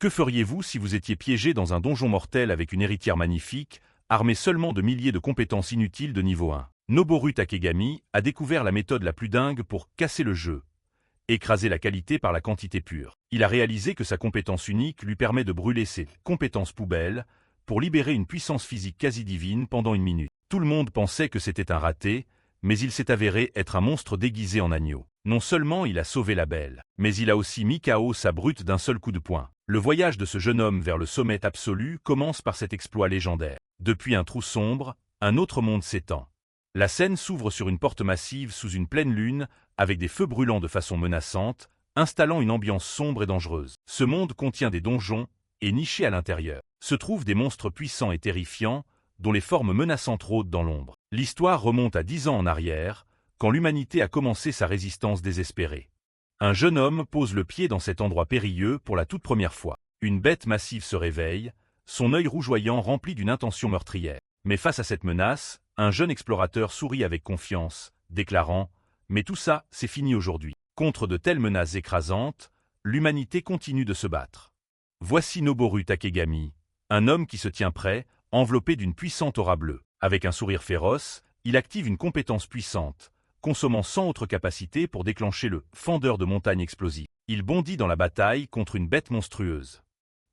Que feriez-vous si vous étiez piégé dans un donjon mortel avec une héritière magnifique, armée seulement de milliers de compétences inutiles de niveau 1? Noboru Takegami a découvert la méthode la plus dingue pour casser le jeu, écraser la qualité par la quantité pure. Il a réalisé que sa compétence unique lui permet de brûler ses compétences poubelles pour libérer une puissance physique quasi divine pendant une minute. Tout le monde pensait que c'était un raté, mais il s'est avéré être un monstre déguisé en agneau. Non seulement il a sauvé la belle, mais il a aussi mis KO sa brute d'un seul coup de poing. Le voyage de ce jeune homme vers le sommet absolu commence par cet exploit légendaire. Depuis un trou sombre, un autre monde s'étend. La scène s'ouvre sur une porte massive sous une pleine lune, avec des feux brûlant de façon menaçante, installant une ambiance sombre et dangereuse. Ce monde contient des donjons, et nichés à l'intérieur se trouvent des monstres puissants et terrifiants, dont les formes menaçantes rôdent dans l'ombre. L'histoire remonte à 10 ans en arrière, quand l'humanité a commencé sa résistance désespérée. Un jeune homme pose le pied dans cet endroit périlleux pour la toute première fois. Une bête massive se réveille, son œil rougeoyant rempli d'une intention meurtrière. Mais face à cette menace, un jeune explorateur sourit avec confiance, déclarant « Mais tout ça, c'est fini aujourd'hui ». Contre de telles menaces écrasantes, l'humanité continue de se battre. Voici Noboru Takegami, un homme qui se tient prêt, enveloppé d'une puissante aura bleue. Avec un sourire féroce, il active une compétence puissante, consommant 100 autres capacités pour déclencher le fendeur de montagne explosif. Il bondit dans la bataille contre une bête monstrueuse.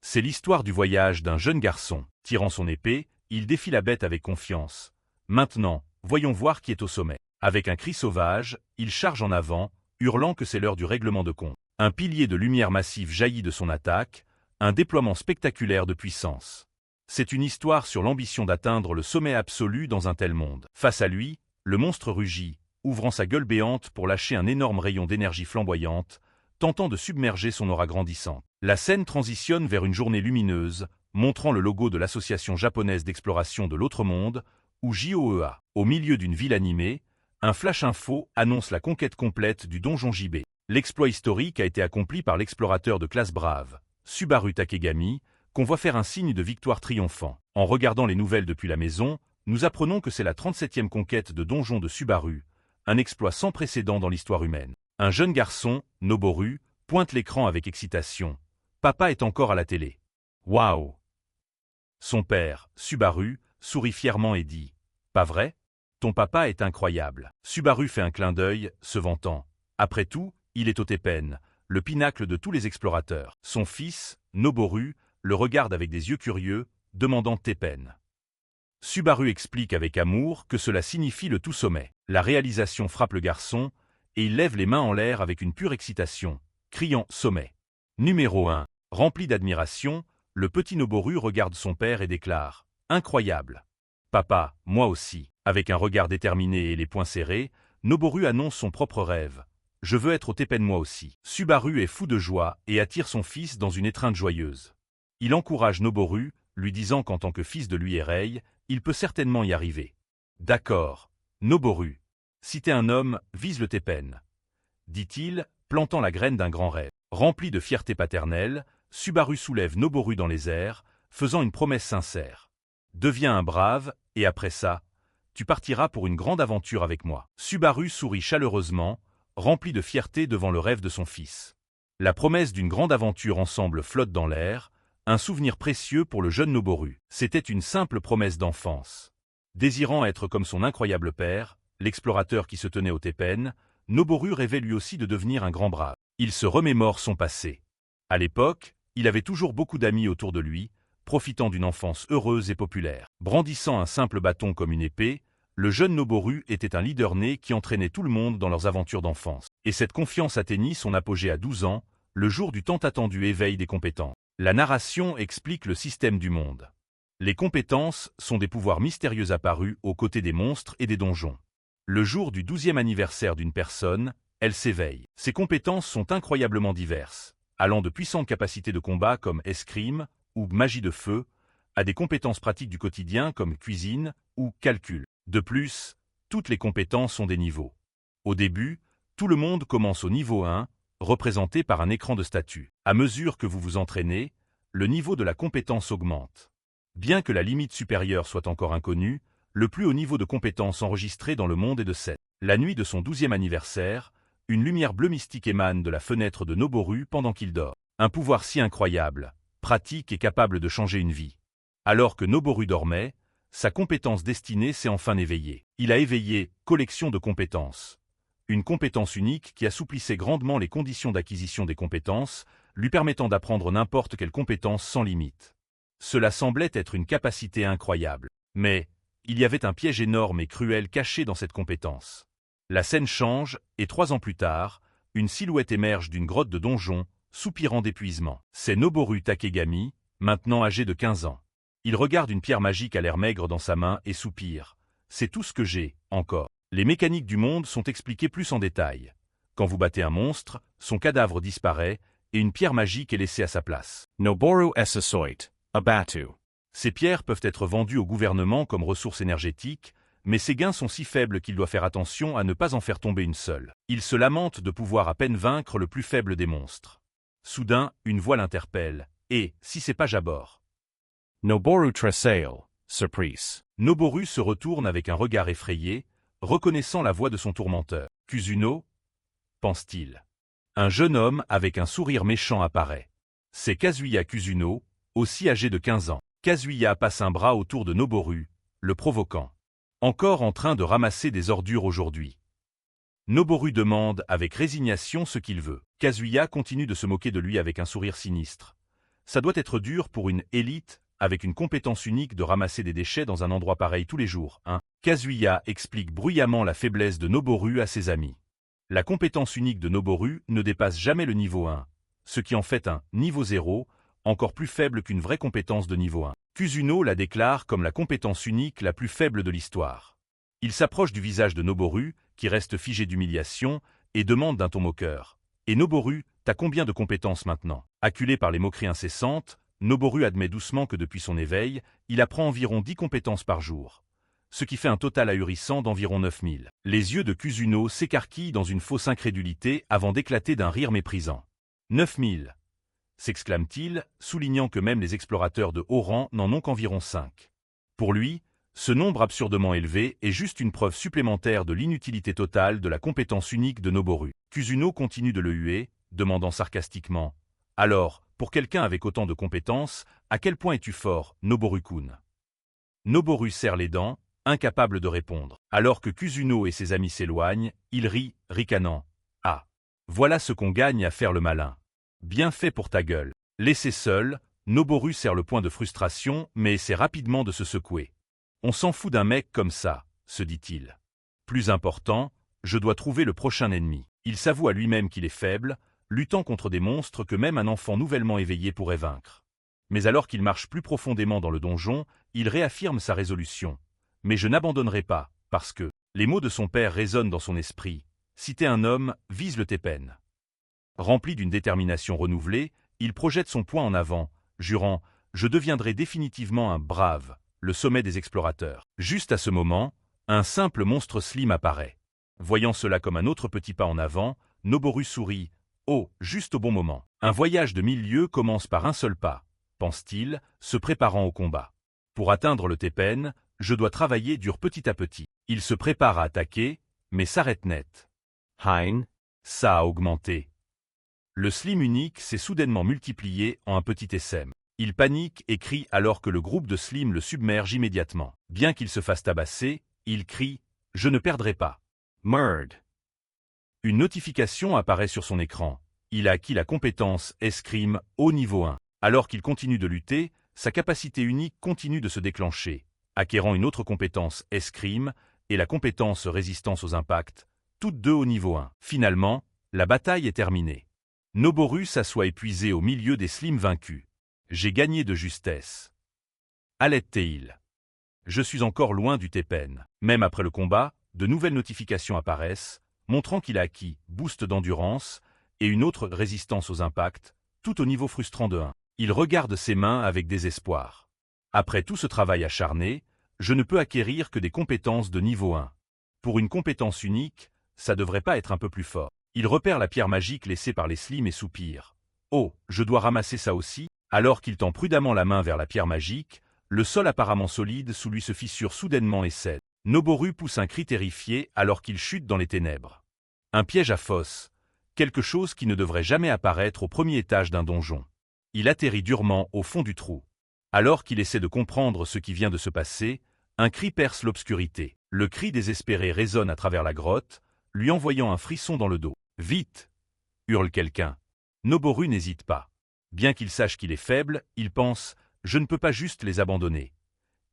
C'est l'histoire du voyage d'un jeune garçon. Tirant son épée, il défie la bête avec confiance. Maintenant, voyons voir qui est au sommet. Avec un cri sauvage, il charge en avant, hurlant que c'est l'heure du règlement de compte. Un pilier de lumière massive jaillit de son attaque, un déploiement spectaculaire de puissance. C'est une histoire sur l'ambition d'atteindre le sommet absolu dans un tel monde. Face à lui, le monstre rugit, ouvrant sa gueule béante pour lâcher un énorme rayon d'énergie flamboyante, tentant de submerger son aura grandissante. La scène transitionne vers une journée lumineuse, montrant le logo de l'Association japonaise d'exploration de l'autre monde, ou JOEA. Au milieu d'une ville animée, un flash info annonce la conquête complète du donjon JB. L'exploit historique a été accompli par l'explorateur de classe brave, Subaru Takegami, qu'on voit faire un signe de victoire triomphant. En regardant les nouvelles depuis la maison, nous apprenons que c'est la 37e conquête de donjon de Subaru, un exploit sans précédent dans l'histoire humaine. Un jeune garçon, Noboru, pointe l'écran avec excitation. Papa est encore à la télé. Waouh! Son père, Subaru, sourit fièrement et dit « Pas vrai? Ton papa est incroyable. » Subaru fait un clin d'œil, se vantant. Après tout, il est au Teppan, le pinacle de tous les explorateurs. Son fils, Noboru, le regarde avec des yeux curieux, demandant Teppan. Subaru explique avec amour que cela signifie le tout sommet. La réalisation frappe le garçon, et il lève les mains en l'air avec une pure excitation, criant « Sommet ». Numéro 1. Rempli d'admiration, le petit Noboru regarde son père et déclare « Incroyable !»« Papa, moi aussi ». Avec un regard déterminé et les poings serrés, Noboru annonce son propre rêve. « Je veux être au Teppan moi aussi ». Subaru est fou de joie et attire son fils dans une étreinte joyeuse. Il encourage Noboru, lui disant qu'en tant que fils de l'Uerei, il peut certainement y arriver. « D'accord, Noboru. Si t'es un homme, vise le Teppan », dit-il, plantant la graine d'un grand rêve. Rempli de fierté paternelle, Subaru soulève Noboru dans les airs, faisant une promesse sincère. « Deviens un brave, et après ça, tu partiras pour une grande aventure avec moi. » Subaru sourit chaleureusement, rempli de fierté devant le rêve de son fils. La promesse d'une grande aventure ensemble flotte dans l'air, un souvenir précieux pour le jeune Noboru. C'était une simple promesse d'enfance. Désirant être comme son incroyable père, l'explorateur qui se tenait au Teppan, Noboru rêvait lui aussi de devenir un grand brave. Il se remémore son passé. À l'époque, il avait toujours beaucoup d'amis autour de lui, profitant d'une enfance heureuse et populaire. Brandissant un simple bâton comme une épée, le jeune Noboru était un leader né qui entraînait tout le monde dans leurs aventures d'enfance. Et cette confiance atteignit son apogée à 12 ans, le jour du tant attendu éveil des compétences. La narration explique le système du monde. Les compétences sont des pouvoirs mystérieux apparus aux côtés des monstres et des donjons. Le jour du 12e anniversaire d'une personne, elle s'éveille. Ses compétences sont incroyablement diverses, allant de puissantes capacités de combat comme escrime ou magie de feu, à des compétences pratiques du quotidien comme cuisine ou calcul. De plus, toutes les compétences ont des niveaux. Au début, tout le monde commence au niveau 1, représenté par un écran de statut. À mesure que vous vous entraînez, le niveau de la compétence augmente. Bien que la limite supérieure soit encore inconnue, le plus haut niveau de compétence enregistré dans le monde est de 7. La nuit de son 12e anniversaire, une lumière bleue mystique émane de la fenêtre de Noboru pendant qu'il dort. Un pouvoir si incroyable, pratique et capable de changer une vie. Alors que Noboru dormait, sa compétence destinée s'est enfin éveillée. Il a éveillé collection de compétences. Une compétence unique qui assouplissait grandement les conditions d'acquisition des compétences, lui permettant d'apprendre n'importe quelle compétence sans limite. Cela semblait être une capacité incroyable. Mais, il y avait un piège énorme et cruel caché dans cette compétence. La scène change, et 3 ans plus tard, une silhouette émerge d'une grotte de donjon, soupirant d'épuisement. C'est Noboru Takegami, maintenant âgé de 15 ans. Il regarde une pierre magique à l'air maigre dans sa main et soupire. C'est tout ce que j'ai, encore. Les mécaniques du monde sont expliquées plus en détail. Quand vous battez un monstre, son cadavre disparaît, et une pierre magique est laissée à sa place. Noboru Esasoit, Abatu. Ces pierres peuvent être vendues au gouvernement comme ressources énergétiques, mais ses gains sont si faibles qu'il doit faire attention à ne pas en faire tomber une seule. Il se lamente de pouvoir à peine vaincre le plus faible des monstres. Soudain, une voix l'interpelle. Et, si c'est pas Jabor? Noboru Tresail, Surprise. Noboru se retourne avec un regard effrayé, reconnaissant la voix de son tourmenteur. Kusuno? Pense-t-il. Un jeune homme avec un sourire méchant apparaît. C'est Kazuya Kusuno, aussi âgé de 15 ans. Kazuya passe un bras autour de Noboru, le provoquant. Encore en train de ramasser des ordures aujourd'hui. Noboru demande avec résignation ce qu'il veut. Kazuya continue de se moquer de lui avec un sourire sinistre. Ça doit être dur pour une élite, avec une compétence unique de ramasser des déchets dans un endroit pareil tous les jours, hein. Kazuya explique bruyamment la faiblesse de Noboru à ses amis. La compétence unique de Noboru ne dépasse jamais le niveau 1, ce qui en fait un niveau 0, encore plus faible qu'une vraie compétence de niveau 1. Kusuno la déclare comme la compétence unique la plus faible de l'histoire. Il s'approche du visage de Noboru, qui reste figé d'humiliation, et demande d'un ton moqueur. « Et Noboru, t'as combien de compétences maintenant ?» Acculé par les moqueries incessantes, Noboru admet doucement que depuis son éveil, il apprend environ 10 compétences par jour, ce qui fait un total ahurissant d'environ 9000. Les yeux de Kusuno s'écarquillent dans une fausse incrédulité avant d'éclater d'un rire méprisant. 9000 s'exclame-t-il, soulignant que même les explorateurs de haut rang n'en ont qu'environ 5. Pour lui, ce nombre absurdement élevé est juste une preuve supplémentaire de l'inutilité totale de la compétence unique de Noboru. Kusuno continue de le huer, demandant sarcastiquement « Alors, pour quelqu'un avec autant de compétences, à quel point es-tu fort, Noboru-kun » Noboru serre les dents, incapable de répondre. Alors que Kusuno et ses amis s'éloignent, il rit, ricanant « Ah, voilà ce qu'on gagne à faire le malin. Bien fait pour ta gueule. » Laissé seul, Noboru serre le poing de frustration mais essaie rapidement de se secouer. « On s'en fout d'un mec comme ça, » se dit-il. « Plus important, je dois trouver le prochain ennemi. » Il s'avoue à lui-même qu'il est faible, luttant contre des monstres que même un enfant nouvellement éveillé pourrait vaincre. Mais alors qu'il marche plus profondément dans le donjon, il réaffirme sa résolution. « Mais je n'abandonnerai pas, parce que… » Les mots de son père résonnent dans son esprit. « Si t'es un homme, vise le Tepen. » Rempli d'une détermination renouvelée, il projette son poing en avant, jurant « Je deviendrai définitivement un brave, le sommet des explorateurs. » Juste à ce moment, un simple monstre slim apparaît. Voyant cela comme un autre petit pas en avant, Noboru sourit. « Oh, juste au bon moment. Un voyage de 1000 lieues commence par un seul pas, » pense-t-il, se préparant au combat. Pour atteindre le Tepen, je dois travailler dur petit à petit. Il se prépare à attaquer, mais s'arrête net. Hein? Ça a augmenté. Le slim unique s'est soudainement multiplié en un petit SM. Il panique et crie alors que le groupe de slim le submerge immédiatement. Bien qu'il se fasse tabasser, il crie « Je ne perdrai pas ». Merd. Une notification apparaît sur son écran. Il a acquis la compétence Escrime au niveau 1. Alors qu'il continue de lutter, sa capacité unique continue de se déclencher, acquérant une autre compétence Escrime et la compétence Résistance aux impacts, toutes deux au niveau 1. Finalement, la bataille est terminée. Noboru s'assoit épuisé au milieu des slims vaincus. J'ai gagné de justesse. Allait-il. Je suis encore loin du Tepen. Même après le combat, de nouvelles notifications apparaissent, montrant qu'il a acquis boost d'endurance et une autre résistance aux impacts, tout au niveau frustrant de 1. Il regarde ses mains avec désespoir. Après tout ce travail acharné, je ne peux acquérir que des compétences de niveau 1. Pour une compétence unique, ça devrait pas être un peu plus fort. Il repère la pierre magique laissée par les slims et soupire. Oh, je dois ramasser ça aussi. Alors qu'il tend prudemment la main vers la pierre magique, le sol apparemment solide sous lui se fissure soudainement et cède. Noboru pousse un cri terrifié alors qu'il chute dans les ténèbres. Un piège à fosse, quelque chose qui ne devrait jamais apparaître au premier étage d'un donjon. Il atterrit durement au fond du trou. Alors qu'il essaie de comprendre ce qui vient de se passer, un cri perce l'obscurité. Le cri désespéré résonne à travers la grotte, lui envoyant un frisson dans le dos. « Vite !» hurle quelqu'un. Noboru n'hésite pas. Bien qu'il sache qu'il est faible, il pense « Je ne peux pas juste les abandonner »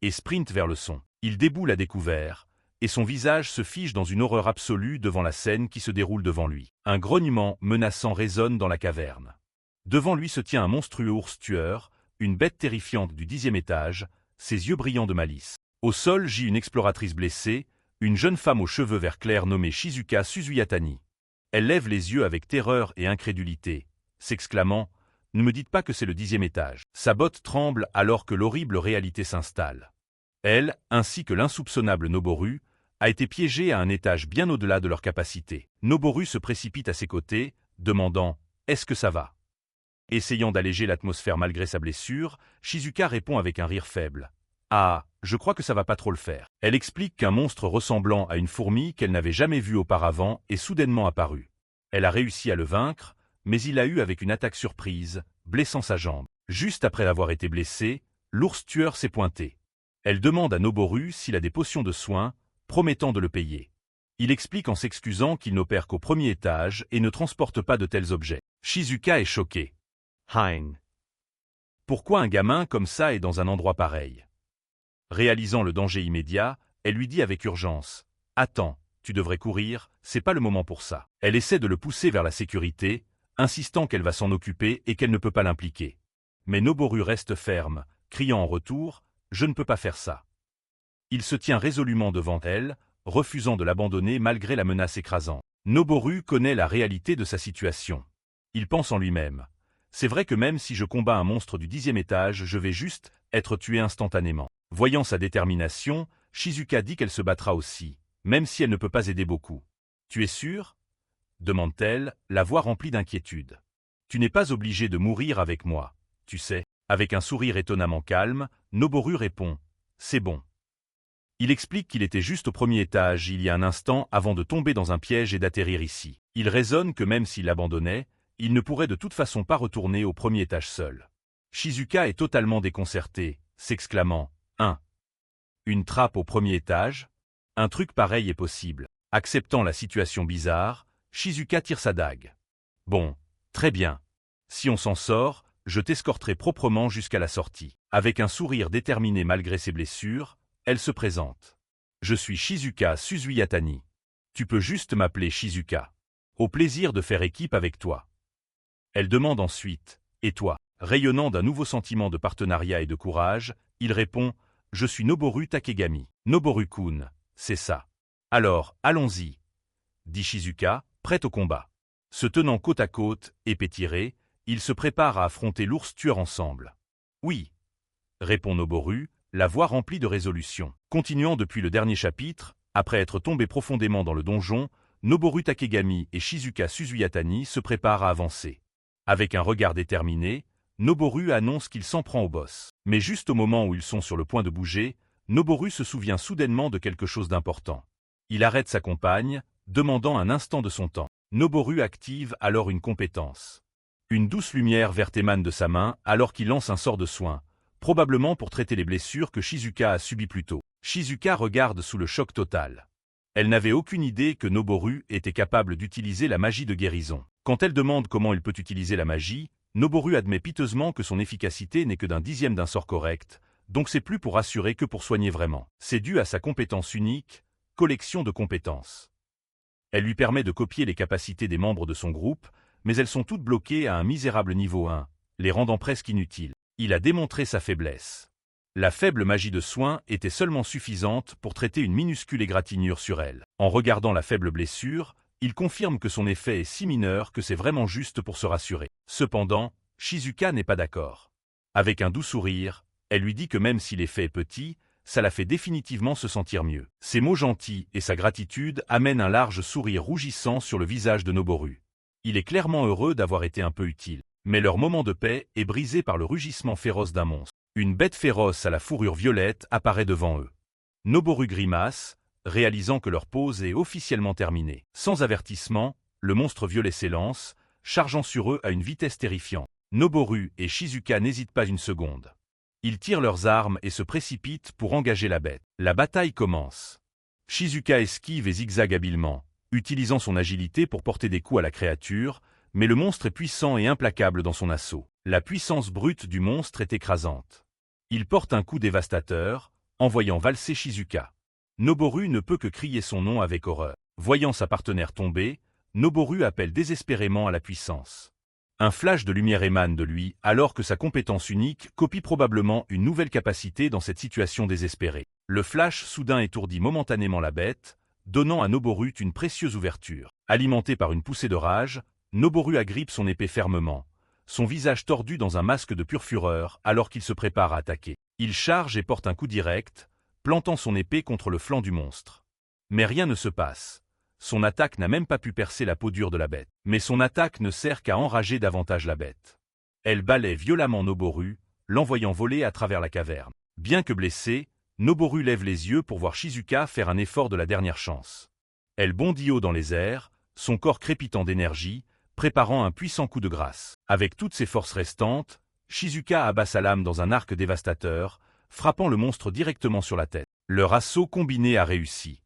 et sprinte vers le son. Il déboule à découvert, et son visage se fige dans une horreur absolue devant la scène qui se déroule devant lui. Un grognement menaçant résonne dans la caverne. Devant lui se tient un monstrueux ours tueur, une bête terrifiante du 10e étage, ses yeux brillants de malice. Au sol gît une exploratrice blessée, une jeune femme aux cheveux vert clair nommée Shizuka Suzuyatani. Elle lève les yeux avec terreur et incrédulité, s'exclamant « Ne me dites pas que c'est le 10e étage ». Sa botte tremble alors que l'horrible réalité s'installe. Elle, ainsi que l'insoupçonnable Noboru, a été piégée à un étage bien au-delà de leur capacité. Noboru se précipite à ses côtés, demandant « Est-ce que ça va ?» Essayant d'alléger l'atmosphère malgré sa blessure, Shizuka répond avec un rire faible. « Ah, je crois que ça va pas trop le faire. » Elle explique qu'un monstre ressemblant à une fourmi qu'elle n'avait jamais vue auparavant est soudainement apparu. Elle a réussi à le vaincre, mais il l'a eu avec une attaque surprise, blessant sa jambe. Juste après avoir été blessé, l'ours tueur s'est pointé. Elle demande à Noboru s'il a des potions de soins, promettant de le payer. Il explique en s'excusant qu'il n'opère qu'au premier étage et ne transporte pas de tels objets. Shizuka est choquée. Hein. Pourquoi un gamin comme ça est dans un endroit pareil? Réalisant le danger immédiat, elle lui dit avec urgence « Attends, tu devrais courir, c'est pas le moment pour ça. » Elle essaie de le pousser vers la sécurité, insistant qu'elle va s'en occuper et qu'elle ne peut pas l'impliquer. Mais Noboru reste ferme, criant en retour « Je ne peux pas faire ça. » Il se tient résolument devant elle, refusant de l'abandonner malgré la menace écrasante. Noboru connaît la réalité de sa situation. Il pense en lui-même « C'est vrai que même si je combats un monstre du 10e étage, je vais juste être tué instantanément. » Voyant sa détermination, Shizuka dit qu'elle se battra aussi, même si elle ne peut pas aider beaucoup. « Tu es sûr ?» demande-t-elle, la voix remplie d'inquiétude. « Tu n'es pas obligé de mourir avec moi, tu sais. » Avec un sourire étonnamment calme, Noboru répond « C'est bon. » Il explique qu'il était juste au premier étage il y a un instant avant de tomber dans un piège et d'atterrir ici. Il raisonne que même s'il abandonnait, il ne pourrait de toute façon pas retourner au premier étage seul. Shizuka est totalement déconcertée, s'exclamant « Une trappe au premier étage? Un truc pareil est possible. » Acceptant la situation bizarre, Shizuka tire sa dague. « Bon, très bien. Si on s'en sort, je t'escorterai proprement jusqu'à la sortie. » Avec un sourire déterminé malgré ses blessures, elle se présente. « Je suis Shizuka Suzuyatani. Tu peux juste m'appeler Shizuka. Au plaisir de faire équipe avec toi. » Elle demande ensuite « Et toi ?» Rayonnant d'un nouveau sentiment de partenariat et de courage, il répond « Je suis Noboru Takegami. Noboru-kun, c'est ça. »« Alors, allons-y » dit Shizuka, prête au combat. Se tenant côte à côte, épée tirée, ils se préparent à affronter l'ours tueur ensemble. « Oui » répond Noboru, la voix remplie de résolution. Continuant depuis le dernier chapitre, après être tombé profondément dans le donjon, Noboru Takegami et Shizuka Suzuyatani se préparent à avancer. Avec un regard déterminé, Noboru annonce qu'il s'en prend au boss. Mais juste au moment où ils sont sur le point de bouger, Noboru se souvient soudainement de quelque chose d'important. Il arrête sa compagne, demandant un instant de son temps. Noboru active alors une compétence. Une douce lumière verte émane de sa main alors qu'il lance un sort de soin, probablement pour traiter les blessures que Shizuka a subies plus tôt. Shizuka regarde sous le choc total. Elle n'avait aucune idée que Noboru était capable d'utiliser la magie de guérison. Quand elle demande comment il peut utiliser la magie, Noboru admet piteusement que son efficacité n'est que d'un dixième d'un sort correct, donc c'est plus pour rassurer que pour soigner vraiment. C'est dû à sa compétence unique, collection de compétences. Elle lui permet de copier les capacités des membres de son groupe, mais elles sont toutes bloquées à un misérable niveau 1, les rendant presque inutiles. Il a démontré sa faiblesse. La faible magie de soin était seulement suffisante pour traiter une minuscule égratignure sur elle. En regardant la faible blessure, il confirme que son effet est si mineur que c'est vraiment juste pour se rassurer. Cependant, Shizuka n'est pas d'accord. Avec un doux sourire, elle lui dit que même si l'effet est petit, ça la fait définitivement se sentir mieux. Ses mots gentils et sa gratitude amènent un large sourire rougissant sur le visage de Noboru. Il est clairement heureux d'avoir été un peu utile. Mais leur moment de paix est brisé par le rugissement féroce d'un monstre. Une bête féroce à la fourrure violette apparaît devant eux. Noboru grimace, réalisant que leur pause est officiellement terminée. Sans avertissement, le monstre violet s'élance, chargeant sur eux à une vitesse terrifiante. Noboru et Shizuka n'hésitent pas une seconde. Ils tirent leurs armes et se précipitent pour engager la bête. La bataille commence. Shizuka esquive et zigzague habilement, utilisant son agilité pour porter des coups à la créature, mais le monstre est puissant et implacable dans son assaut. La puissance brute du monstre est écrasante. Il porte un coup dévastateur, envoyant valser Shizuka. Noboru ne peut que crier son nom avec horreur. Voyant sa partenaire tomber, Noboru appelle désespérément à la puissance. Un flash de lumière émane de lui, alors que sa compétence unique copie probablement une nouvelle capacité dans cette situation désespérée. Le flash soudain étourdit momentanément la bête, donnant à Noboru une précieuse ouverture. Alimenté par une poussée de rage, Noboru agrippe son épée fermement, son visage tordu dans un masque de pure fureur alors qu'il se prépare à attaquer. Il charge et porte un coup direct, plantant son épée contre le flanc du monstre. Mais rien ne se passe. Son attaque n'a même pas pu percer la peau dure de la bête. Mais son attaque ne sert qu'à enrager davantage la bête. Elle balaie violemment Noboru, l'envoyant voler à travers la caverne. Bien que blessée, Noboru lève les yeux pour voir Shizuka faire un effort de la dernière chance. Elle bondit haut dans les airs, son corps crépitant d'énergie, préparant un puissant coup de grâce. Avec toutes ses forces restantes, Shizuka abat sa lame dans un arc dévastateur, frappant le monstre directement sur la tête. Leur assaut combiné a réussi.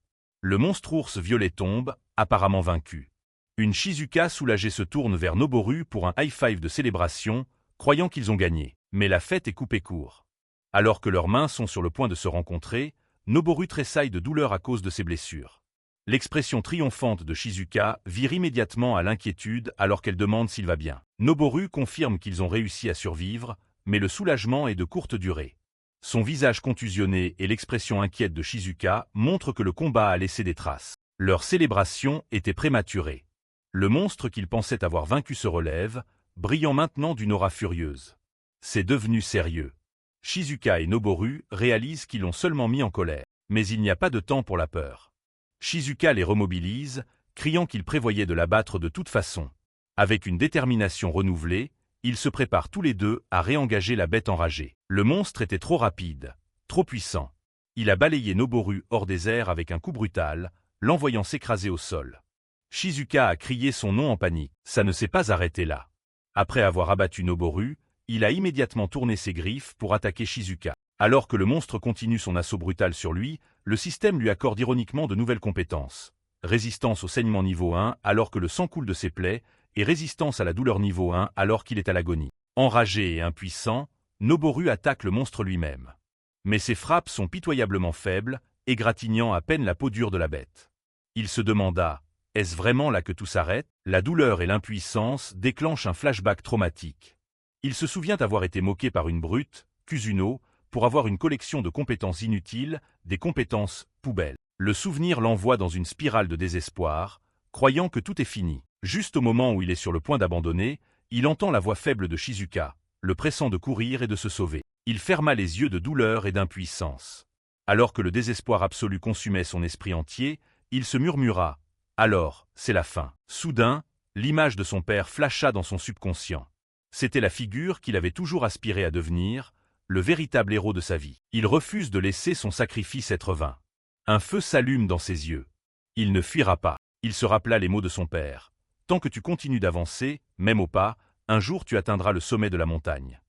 Le monstre ours violet tombe, apparemment vaincu. Une Shizuka soulagée se tourne vers Noboru pour un high-five de célébration, croyant qu'ils ont gagné. Mais la fête est coupée court. Alors que leurs mains sont sur le point de se rencontrer, Noboru tressaille de douleur à cause de ses blessures. L'expression triomphante de Shizuka vire immédiatement à l'inquiétude alors qu'elle demande s'il va bien. Noboru confirme qu'ils ont réussi à survivre, mais le soulagement est de courte durée. Son visage contusionné et l'expression inquiète de Shizuka montrent que le combat a laissé des traces. Leur célébration était prématurée. Le monstre qu'ils pensaient avoir vaincu se relève, brillant maintenant d'une aura furieuse. C'est devenu sérieux. Shizuka et Noboru réalisent qu'ils l'ont seulement mis en colère. Mais il n'y a pas de temps pour la peur. Shizuka les remobilise, criant qu'ils prévoyaient de l'abattre de toute façon. Avec une détermination renouvelée, ils se préparent tous les deux à réengager la bête enragée. Le monstre était trop rapide, trop puissant. Il a balayé Noboru hors des airs avec un coup brutal, l'envoyant s'écraser au sol. Shizuka a crié son nom en panique. Ça ne s'est pas arrêté là. Après avoir abattu Noboru, il a immédiatement tourné ses griffes pour attaquer Shizuka. Alors que le monstre continue son assaut brutal sur lui, le système lui accorde ironiquement de nouvelles compétences. Résistance au saignement niveau 1 alors que le sang coule de ses plaies, et résistance à la douleur niveau 1 alors qu'il est à l'agonie. Enragé et impuissant, Noboru attaque le monstre lui-même. Mais ses frappes sont pitoyablement faibles, égratignant à peine la peau dure de la bête. Il se demanda, est-ce vraiment là que tout s'arrête? La douleur et l'impuissance déclenchent un flashback traumatique. Il se souvient avoir été moqué par une brute, Kusuno, pour avoir une collection de compétences inutiles, des compétences poubelles. Le souvenir l'envoie dans une spirale de désespoir, croyant que tout est fini. Juste au moment où il est sur le point d'abandonner, il entend la voix faible de Shizuka, le pressant de courir et de se sauver. Il ferma les yeux de douleur et d'impuissance. Alors que le désespoir absolu consumait son esprit entier, il se murmura « Alors, c'est la fin ». Soudain, l'image de son père flasha dans son subconscient. C'était la figure qu'il avait toujours aspiré à devenir, le véritable héros de sa vie. Il refuse de laisser son sacrifice être vain. Un feu s'allume dans ses yeux. Il ne fuira pas. Il se rappela les mots de son père. Tant que tu continues d'avancer, même au pas, un jour tu atteindras le sommet de la montagne.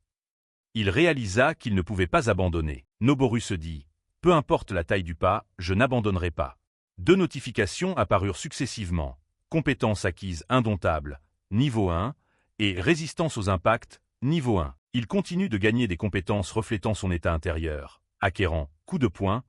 Il réalisa qu'il ne pouvait pas abandonner. Noboru se dit, peu importe la taille du pas, je n'abandonnerai pas. 2 notifications apparurent successivement. Compétence acquise indomptable, niveau 1, et résistance aux impacts, niveau 1. Il continue de gagner des compétences reflétant son état intérieur, acquérant coup de poing,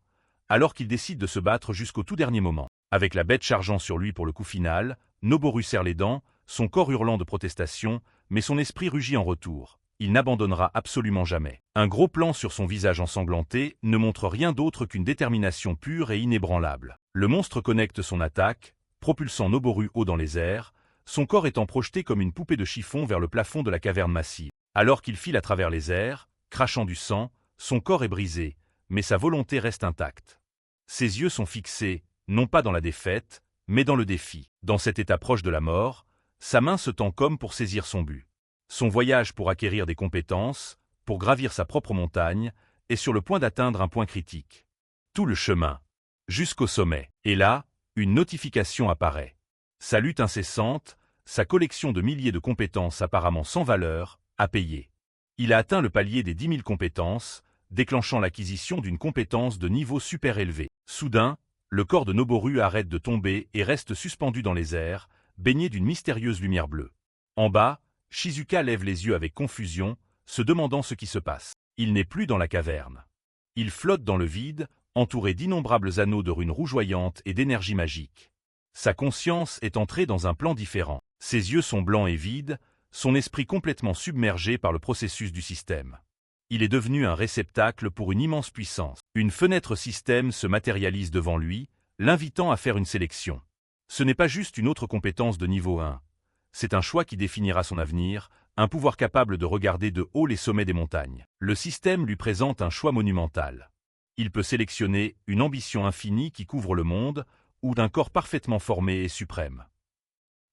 alors qu'il décide de se battre jusqu'au tout dernier moment. Avec la bête chargeant sur lui pour le coup final, Noboru serre les dents, son corps hurlant de protestation, mais son esprit rugit en retour. Il n'abandonnera absolument jamais. Un gros plan sur son visage ensanglanté ne montre rien d'autre qu'une détermination pure et inébranlable. Le monstre connecte son attaque, propulsant Noboru haut dans les airs, son corps étant projeté comme une poupée de chiffon vers le plafond de la caverne massive. Alors qu'il file à travers les airs, crachant du sang, son corps est brisé, mais sa volonté reste intacte. Ses yeux sont fixés, non pas dans la défaite, mais dans le défi. Dans cet état proche de la mort, sa main se tend comme pour saisir son but. Son voyage pour acquérir des compétences, pour gravir sa propre montagne, est sur le point d'atteindre un point critique. Tout le chemin, jusqu'au sommet. Et là, une notification apparaît. Sa lutte incessante, sa collection de milliers de compétences apparemment sans valeur, à payer. Il a atteint le palier des 10 000 compétences, déclenchant l'acquisition d'une compétence de niveau super élevé. Soudain, le corps de Noboru arrête de tomber et reste suspendu dans les airs, baigné d'une mystérieuse lumière bleue. En bas, Shizuka lève les yeux avec confusion, se demandant ce qui se passe. Il n'est plus dans la caverne. Il flotte dans le vide, entouré d'innombrables anneaux de runes rougeoyantes et d'énergie magique. Sa conscience est entrée dans un plan différent. Ses yeux sont blancs et vides, son esprit complètement submergé par le processus du système. Il est devenu un réceptacle pour une immense puissance. Une fenêtre système se matérialise devant lui, l'invitant à faire une sélection. Ce n'est pas juste une autre compétence de niveau 1. C'est un choix qui définira son avenir, un pouvoir capable de regarder de haut les sommets des montagnes. Le système lui présente un choix monumental. Il peut sélectionner une ambition infinie qui couvre le monde, ou d'un corps parfaitement formé et suprême.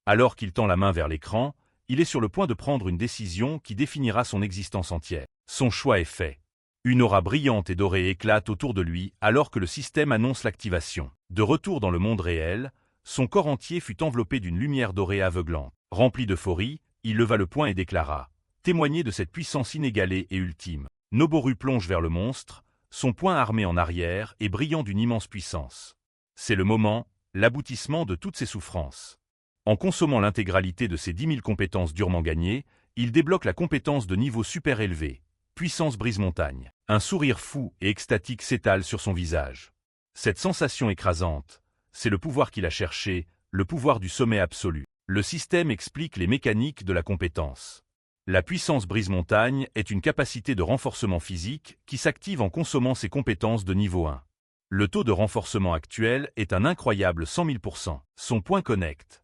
Alors qu'il tend la main vers l'écran, il est sur le point de prendre une décision qui définira son existence entière. Son choix est fait. Une aura brillante et dorée éclate autour de lui alors que le système annonce l'activation. De retour dans le monde réel, son corps entier fut enveloppé d'une lumière dorée aveuglante. Rempli d'euphorie, il leva le poing et déclara « Témoignez de cette puissance inégalée et ultime ». Noboru plonge vers le monstre, son poing armé en arrière et brillant d'une immense puissance. C'est le moment, l'aboutissement de toutes ses souffrances. En consommant l'intégralité de ses 10 000 compétences durement gagnées, il débloque la compétence de niveau super élevé, puissance brise-montagne. Un sourire fou et extatique s'étale sur son visage. Cette sensation écrasante, c'est le pouvoir qu'il a cherché, le pouvoir du sommet absolu. Le système explique les mécaniques de la compétence. La puissance brise-montagne est une capacité de renforcement physique qui s'active en consommant ses compétences de niveau 1. Le taux de renforcement actuel est un incroyable 100 000%. Son point connecte.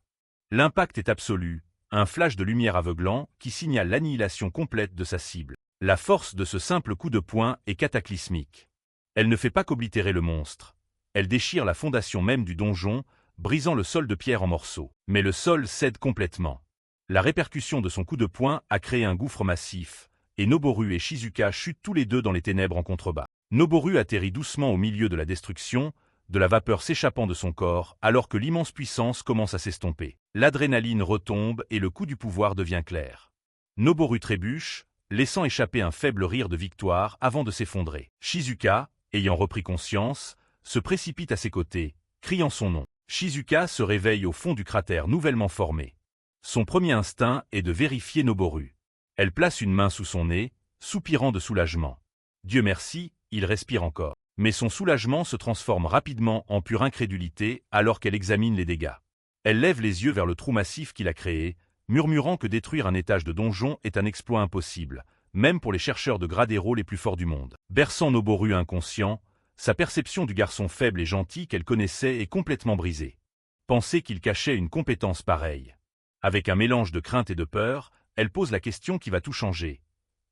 L'impact est absolu, un flash de lumière aveuglant qui signale l'annihilation complète de sa cible. La force de ce simple coup de poing est cataclysmique. Elle ne fait pas qu'oblitérer le monstre. Elle déchire la fondation même du donjon, brisant le sol de pierre en morceaux. Mais le sol cède complètement. La répercussion de son coup de poing a créé un gouffre massif, et Noboru et Shizuka chutent tous les deux dans les ténèbres en contrebas. Noboru atterrit doucement au milieu de la destruction, de la vapeur s'échappant de son corps alors que l'immense puissance commence à s'estomper. L'adrénaline retombe et le coup du pouvoir devient clair. Noboru trébuche, laissant échapper un faible rire de victoire avant de s'effondrer. Shizuka, ayant repris conscience, se précipite à ses côtés, criant son nom. Shizuka se réveille au fond du cratère nouvellement formé. Son premier instinct est de vérifier Noboru. Elle place une main sous son nez, soupirant de soulagement. Dieu merci, il respire encore. Mais son soulagement se transforme rapidement en pure incrédulité alors qu'elle examine les dégâts. Elle lève les yeux vers le trou massif qu'il a créé, murmurant que détruire un étage de donjon est un exploit impossible, même pour les chercheurs de grade héros les plus forts du monde. Berçant Noboru inconscient, sa perception du garçon faible et gentil qu'elle connaissait est complètement brisée. Penser qu'il cachait une compétence pareille. Avec un mélange de crainte et de peur, elle pose la question qui va tout changer.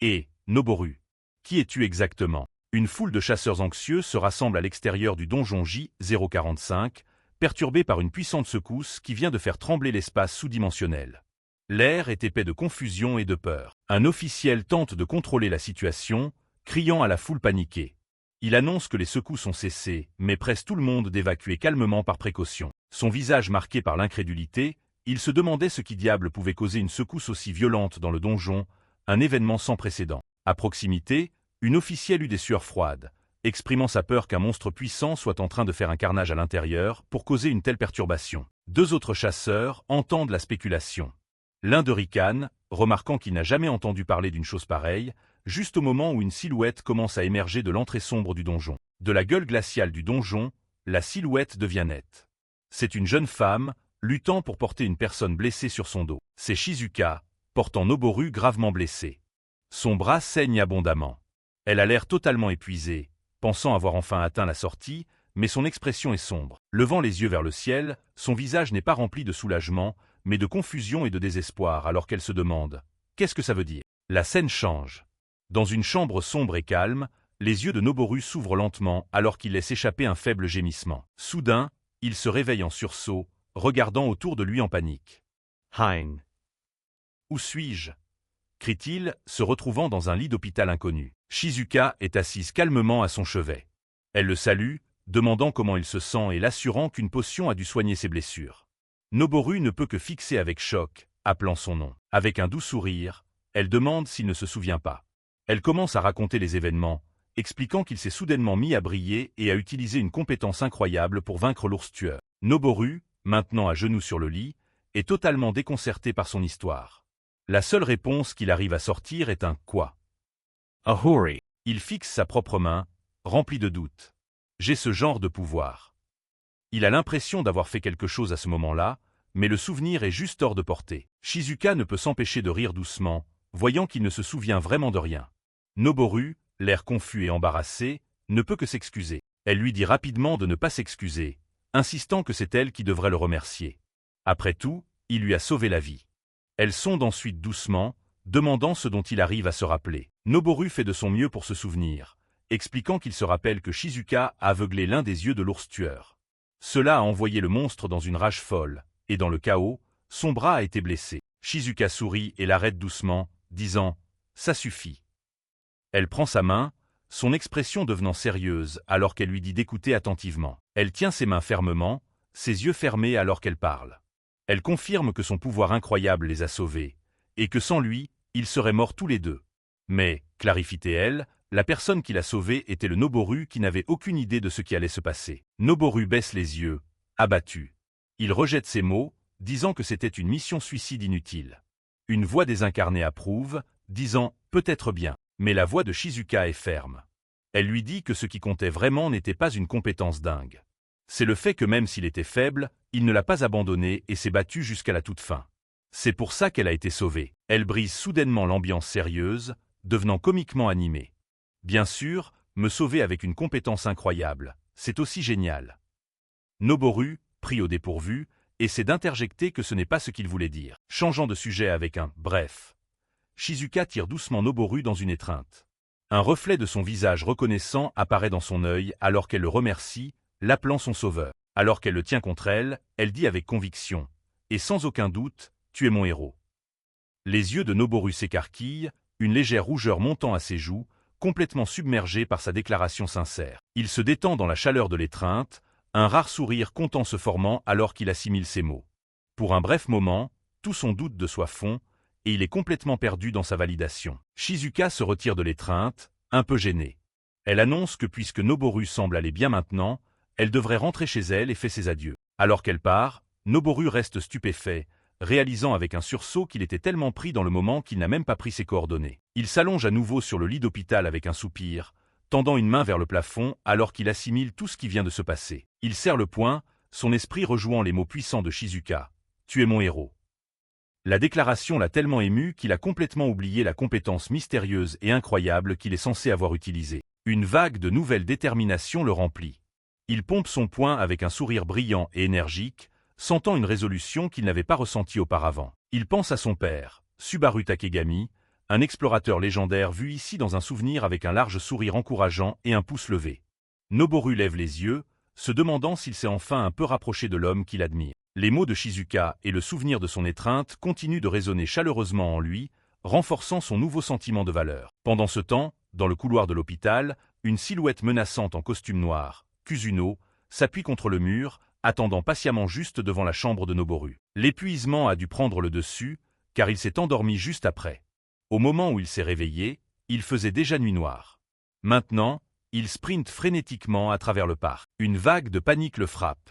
Et, Noboru, qui es-tu exactement ? Une foule de chasseurs anxieux se rassemble à l'extérieur du donjon J045, perturbé par une puissante secousse qui vient de faire trembler l'espace sous-dimensionnel. L'air est épais de confusion et de peur. Un officiel tente de contrôler la situation, criant à la foule paniquée. Il annonce que les secousses ont cessé, mais presse tout le monde d'évacuer calmement par précaution. Son visage marqué par l'incrédulité, il se demandait ce qui diable pouvait causer une secousse aussi violente dans le donjon, un événement sans précédent. À proximité, une officielle eut des sueurs froides, exprimant sa peur qu'un monstre puissant soit en train de faire un carnage à l'intérieur pour causer une telle perturbation. Deux autres chasseurs entendent la spéculation. L'un de ricane, remarquant qu'il n'a jamais entendu parler d'une chose pareille, juste au moment où une silhouette commence à émerger de l'entrée sombre du donjon. De la gueule glaciale du donjon, la silhouette devient nette. C'est une jeune femme, luttant pour porter une personne blessée sur son dos. C'est Shizuka, portant Noboru gravement blessé. Son bras saigne abondamment. Elle a l'air totalement épuisée, pensant avoir enfin atteint la sortie, mais son expression est sombre. Levant les yeux vers le ciel, son visage n'est pas rempli de soulagement, mais de confusion et de désespoir alors qu'elle se demande « Qu'est-ce que ça veut dire ?» La scène change. Dans une chambre sombre et calme, les yeux de Noboru s'ouvrent lentement alors qu'il laisse échapper un faible gémissement. Soudain, il se réveille en sursaut, regardant autour de lui en panique. « Hein. Où suis-je » crie-t-il, se retrouvant dans un lit d'hôpital inconnu. Shizuka est assise calmement à son chevet. Elle le salue, demandant comment il se sent et l'assurant qu'une potion a dû soigner ses blessures. Noboru ne peut que fixer avec choc, appelant son nom. Avec un doux sourire, Elle demande s'il ne se souvient pas. Elle commence à raconter les événements, expliquant qu'il s'est soudainement mis à briller et à utiliser une compétence incroyable pour vaincre l'ours tueur. Noboru, maintenant à genoux sur le lit, est totalement déconcerté par son histoire. La seule réponse qu'il arrive à sortir est un « quoi ». Ahuri. Il fixe sa propre main, remplie de doutes. J'ai ce genre de pouvoir. Il a l'impression d'avoir fait quelque chose à ce moment-là, mais le souvenir est juste hors de portée. Shizuka ne peut s'empêcher de rire doucement, voyant qu'il ne se souvient vraiment de rien. Noboru, l'air confus et embarrassé, ne peut que s'excuser. Elle lui dit rapidement de ne pas s'excuser, insistant que c'est elle qui devrait le remercier. Après tout, il lui a sauvé la vie. Elle sonde ensuite doucement, demandant ce dont il arrive à se rappeler. Noboru fait de son mieux pour se souvenir, expliquant qu'il se rappelle que Shizuka a aveuglé l'un des yeux de l'ours tueur. Cela a envoyé le monstre dans une rage folle, et dans le chaos, son bras a été blessé. Shizuka sourit et l'arrête doucement, disant « Ça suffit ». Elle prend sa main, son expression devenant sérieuse alors qu'elle lui dit d'écouter attentivement. Elle tient ses mains fermement, ses yeux fermés alors qu'elle parle. Elle confirme que son pouvoir incroyable les a sauvés, et que sans lui, ils seraient morts tous les deux. Mais, clarifie-t-elle, la personne qui l'a sauvé était le Noboru qui n'avait aucune idée de ce qui allait se passer. Noboru baisse les yeux, abattu. Il rejette ces mots, disant que c'était une mission suicide inutile. Une voix désincarnée approuve, disant « peut-être bien ». Mais la voix de Shizuka est ferme. Elle lui dit que ce qui comptait vraiment n'était pas une compétence dingue. C'est le fait que même s'il était faible, il ne l'a pas abandonné et s'est battu jusqu'à la toute fin. C'est pour ça qu'elle a été sauvée. Elle brise soudainement l'ambiance sérieuse, devenant comiquement animée. Bien sûr, me sauver avec une compétence incroyable, c'est aussi génial. Noboru, pris au dépourvu, essaie d'interjecter que ce n'est pas ce qu'il voulait dire. Changeant de sujet avec un « bref », Shizuka tire doucement Noboru dans une étreinte. Un reflet de son visage reconnaissant apparaît dans son œil alors qu'elle le remercie, l'appelant son sauveur. Alors qu'elle le tient contre elle, elle dit avec conviction « Et sans aucun doute, tu es mon héros ». Les yeux de Noboru s'écarquillent, une légère rougeur montant à ses joues, complètement submergé par sa déclaration sincère. Il se détend dans la chaleur de l'étreinte, un rare sourire content se formant alors qu'il assimile ses mots. Pour un bref moment, tout son doute de soi fond, et il est complètement perdu dans sa validation. Shizuka se retire de l'étreinte, un peu gênée. Elle annonce que puisque Noboru semble aller bien maintenant, elle devrait rentrer chez elle et fait ses adieux. Alors qu'elle part, Noboru reste stupéfait, réalisant avec un sursaut qu'il était tellement pris dans le moment qu'il n'a même pas pris ses coordonnées. Il s'allonge à nouveau sur le lit d'hôpital avec un soupir, tendant une main vers le plafond alors qu'il assimile tout ce qui vient de se passer. Il serre le poing, son esprit rejouant les mots puissants de Shizuka. « Tu es mon héros ». La déclaration l'a tellement ému qu'il a complètement oublié la compétence mystérieuse et incroyable qu'il est censé avoir utilisée. Une vague de nouvelle détermination le remplit. Il pompe son poing avec un sourire brillant et énergique, sentant une résolution qu'il n'avait pas ressentie auparavant. Il pense à son père, Subaru Takegami, un explorateur légendaire vu ici dans un souvenir avec un large sourire encourageant et un pouce levé. Noboru lève les yeux, se demandant s'il s'est enfin un peu rapproché de l'homme qu'il admire. Les mots de Shizuka et le souvenir de son étreinte continuent de résonner chaleureusement en lui, renforçant son nouveau sentiment de valeur. Pendant ce temps, dans le couloir de l'hôpital, une silhouette menaçante en costume noir, Kusuno, s'appuie contre le mur, attendant patiemment juste devant la chambre de Noboru. L'épuisement a dû prendre le dessus, car il s'est endormi juste après. Au moment où il s'est réveillé, il faisait déjà nuit noire. Maintenant, il sprinte frénétiquement à travers le parc. Une vague de panique le frappe.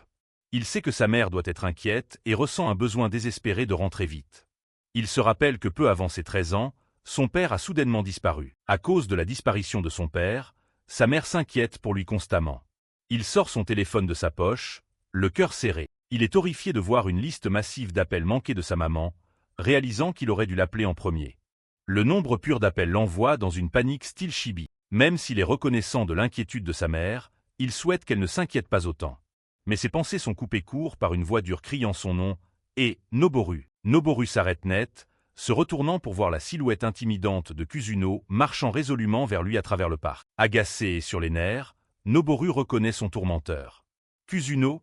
Il sait que sa mère doit être inquiète et ressent un besoin désespéré de rentrer vite. Il se rappelle que peu avant ses 13 ans, son père a soudainement disparu. À cause de la disparition de son père, sa mère s'inquiète pour lui constamment. Il sort son téléphone de sa poche, le cœur serré. Il est horrifié de voir une liste massive d'appels manqués de sa maman, réalisant qu'il aurait dû l'appeler en premier. Le nombre pur d'appels l'envoie dans une panique style chibi. Même s'il est reconnaissant de l'inquiétude de sa mère, il souhaite qu'elle ne s'inquiète pas autant. Mais ses pensées sont coupées court par une voix dure criant son nom, et « Noboru ». Noboru s'arrête net, se retournant pour voir la silhouette intimidante de Kusuno marchant résolument vers lui à travers le parc. Agacé et sur les nerfs, Noboru reconnaît son tourmenteur. « Kusuno »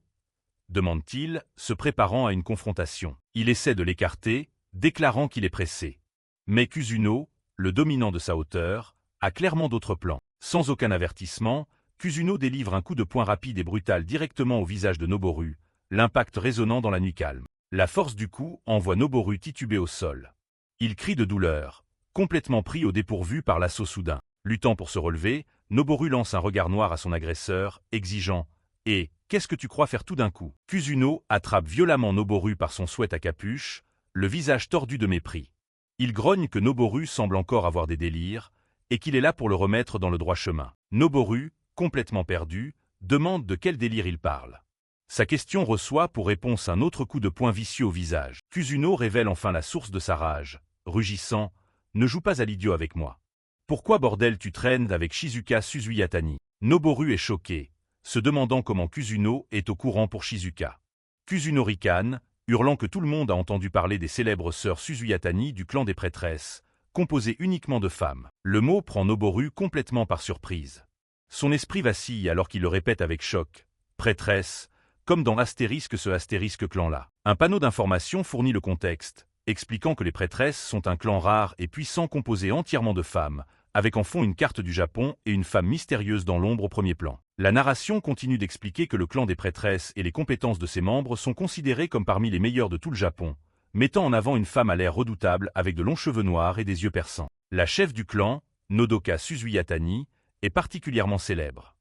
demande-t-il, se préparant à une confrontation. Il essaie de l'écarter, déclarant qu'il est pressé. Mais Kusuno, le dominant de sa hauteur, a clairement d'autres plans. Sans aucun avertissement, Kusuno délivre un coup de poing rapide et brutal directement au visage de Noboru, l'impact résonnant dans la nuit calme. La force du coup envoie Noboru tituber au sol. Il crie de douleur, complètement pris au dépourvu par l'assaut soudain. Luttant pour se relever, Noboru lance un regard noir à son agresseur, exigeant « Et, qu'est-ce que tu crois faire tout d'un coup ?» Kusuno attrape violemment Noboru par son sweat à capuche, le visage tordu de mépris. Il grogne que Noboru semble encore avoir des délires, et qu'il est là pour le remettre dans le droit chemin. Noboru, complètement perdu, demande de quel délire il parle. Sa question reçoit pour réponse un autre coup de poing vicieux au visage. Kusuno révèle enfin la source de sa rage, rugissant « Ne joue pas à l'idiot avec moi. Pourquoi bordel tu traînes avec Shizuka Suzuyatani ?» Noboru est choqué, se demandant comment Kusuno est au courant pour Shizuka. Kusuno ricane, hurlant que tout le monde a entendu parler des célèbres sœurs Suzuyatani du clan des prêtresses, composées uniquement de femmes. Le mot prend Noboru complètement par surprise. Son esprit vacille alors qu'il le répète avec choc. Prêtresse, comme dans Astérisque ce Astérisque clan-là. Un panneau d'information fournit le contexte, expliquant que les prêtresses sont un clan rare et puissant composé entièrement de femmes, avec en fond une carte du Japon et une femme mystérieuse dans l'ombre au premier plan. La narration continue d'expliquer que le clan des prêtresses et les compétences de ses membres sont considérés comme parmi les meilleurs de tout le Japon, mettant en avant une femme à l'air redoutable avec de longs cheveux noirs et des yeux perçants. La chef du clan, Nodoka Suzuyatani, est particulièrement célèbre.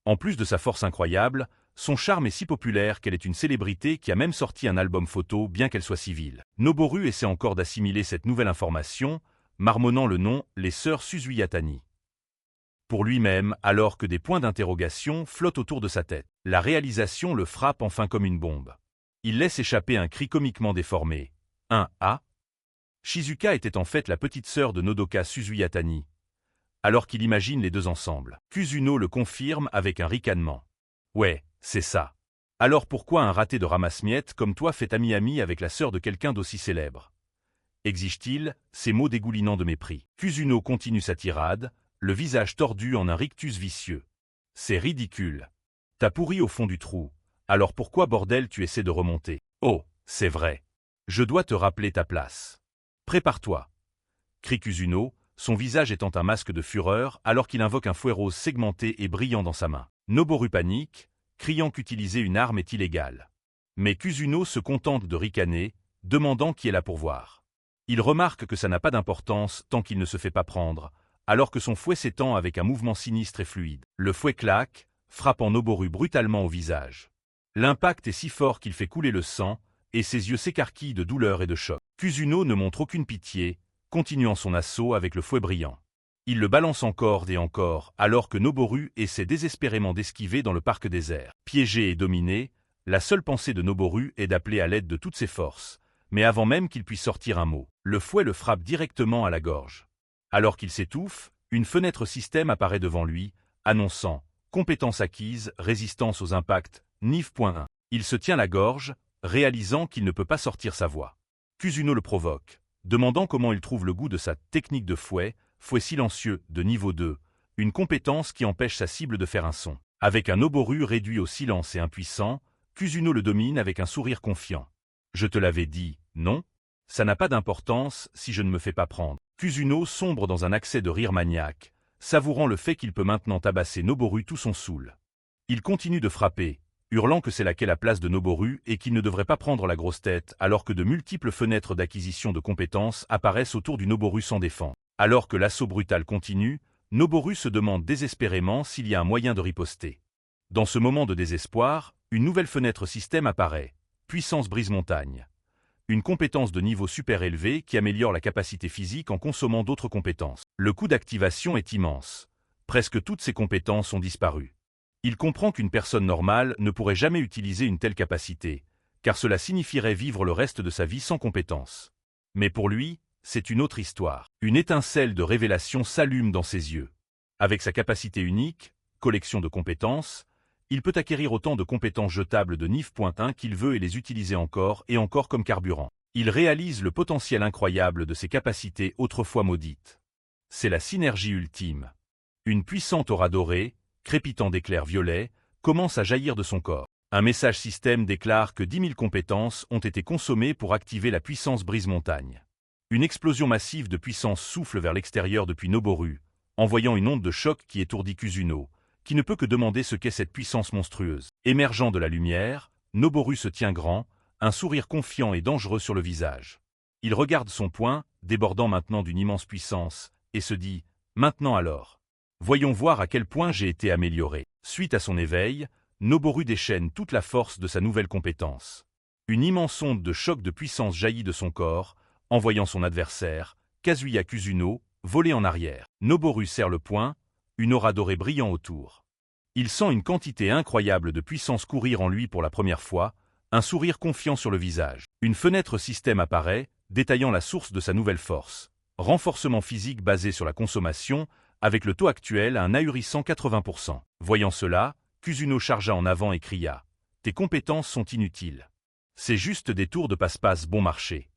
En plus de sa force incroyable, son charme est si populaire qu'elle est une célébrité qui a même sorti un album photo bien qu'elle soit civile. Noboru essaie encore d'assimiler cette nouvelle information, marmonnant le nom « les sœurs Suzuyatani ». Pour lui-même, alors que des points d'interrogation flottent autour de sa tête. La réalisation le frappe enfin comme une bombe. Il laisse échapper un cri comiquement déformé. Ah !» Shizuka était en fait la petite sœur de Nodoka Suzuyatani, alors qu'il imagine les deux ensemble. Kusuno le confirme avec un ricanement. « Ouais, c'est ça. Alors pourquoi un raté de ramasse-miettes comme toi fait ami-ami avec la sœur de quelqu'un d'aussi célèbre ?» exige-t-il, ses mots dégoulinant de mépris. Kusuno continue sa tirade, le visage tordu en un rictus vicieux. « C'est ridicule. T'as pourri au fond du trou, alors pourquoi bordel tu essaies de remonter ? Oh, c'est vrai. Je dois te rappeler ta place. Prépare-toi. » crie Kusuno, son visage étant un masque de fureur alors qu'il invoque un fouet rose segmenté et brillant dans sa main. Noboru panique, criant qu'utiliser une arme est illégal. Mais Kusuno se contente de ricaner, demandant qui est là pour voir. Il remarque que ça n'a pas d'importance tant qu'il ne se fait pas prendre, alors que son fouet s'étend avec un mouvement sinistre et fluide. Le fouet claque, frappant Noboru brutalement au visage. L'impact est si fort qu'il fait couler le sang, et ses yeux s'écarquillent de douleur et de choc. Kusuno ne montre aucune pitié, continuant son assaut avec le fouet brillant. Il le balance encore et encore, alors que Noboru essaie désespérément d'esquiver dans le parc désert. Piégé et dominé, la seule pensée de Noboru est d'appeler à l'aide de toutes ses forces, mais avant même qu'il puisse sortir un mot, le fouet le frappe directement à la gorge. Alors qu'il s'étouffe, une fenêtre système apparaît devant lui, annonçant « Compétence acquise, résistance aux impacts, NIF.1 ». Il se tient la gorge, réalisant qu'il ne peut pas sortir sa voix. Kusuno le provoque, demandant comment il trouve le goût de sa technique de fouet silencieux de niveau 2, une compétence qui empêche sa cible de faire un son. Avec un Noboru réduit au silence et impuissant, Kusuno le domine avec un sourire confiant. « Je te l'avais dit, non ? Ça n'a pas d'importance si je ne me fais pas prendre. » Kusuno sombre dans un accès de rire maniaque, savourant le fait qu'il peut maintenant tabasser Noboru tout son soul. Il continue de frapper, hurlant que c'est là qu'est la place de Noboru et qu'il ne devrait pas prendre la grosse tête alors que de multiples fenêtres d'acquisition de compétences apparaissent autour du Noboru sans défense. Alors que l'assaut brutal continue, Noboru se demande désespérément s'il y a un moyen de riposter. Dans ce moment de désespoir, une nouvelle fenêtre système apparaît, Puissance brise-montagne. Une compétence de niveau super élevé qui améliore la capacité physique en consommant d'autres compétences. Le coût d'activation est immense. Presque toutes ces compétences ont disparu. Il comprend qu'une personne normale ne pourrait jamais utiliser une telle capacité, car cela signifierait vivre le reste de sa vie sans compétences. Mais pour lui, c'est une autre histoire. Une étincelle de révélation s'allume dans ses yeux. Avec sa capacité unique, collection de compétences, il peut acquérir autant de compétences jetables de NIF.1 qu'il veut et les utiliser encore et encore comme carburant. Il réalise le potentiel incroyable de ses capacités autrefois maudites. C'est la synergie ultime. Une puissante aura dorée, crépitant d'éclairs violets, commence à jaillir de son corps. Un message système déclare que 10 000 compétences ont été consommées pour activer la puissance brise-montagne. Une explosion massive de puissance souffle vers l'extérieur depuis Noboru, envoyant une onde de choc qui étourdit Kusuno, qui ne peut que demander ce qu'est cette puissance monstrueuse. Émergeant de la lumière, Noboru se tient grand, un sourire confiant et dangereux sur le visage. Il regarde son poing, débordant maintenant d'une immense puissance, et se dit « Maintenant alors. Voyons voir à quel point j'ai été amélioré. » Suite à son éveil, Noboru déchaîne toute la force de sa nouvelle compétence. Une immense onde de choc de puissance jaillit de son corps, envoyant son adversaire, Kazuya Kusuno, voler en arrière. Noboru serre le poing, une aura dorée brillant autour. Il sent une quantité incroyable de puissance courir en lui pour la première fois, un sourire confiant sur le visage. Une fenêtre système apparaît, détaillant la source de sa nouvelle force. Renforcement physique basé sur la consommation, avec le taux actuel à un ahurissant 80%. Voyant cela, Kusuno chargea en avant et cria « Tes compétences sont inutiles. C'est juste des tours de passe-passe bon marché. »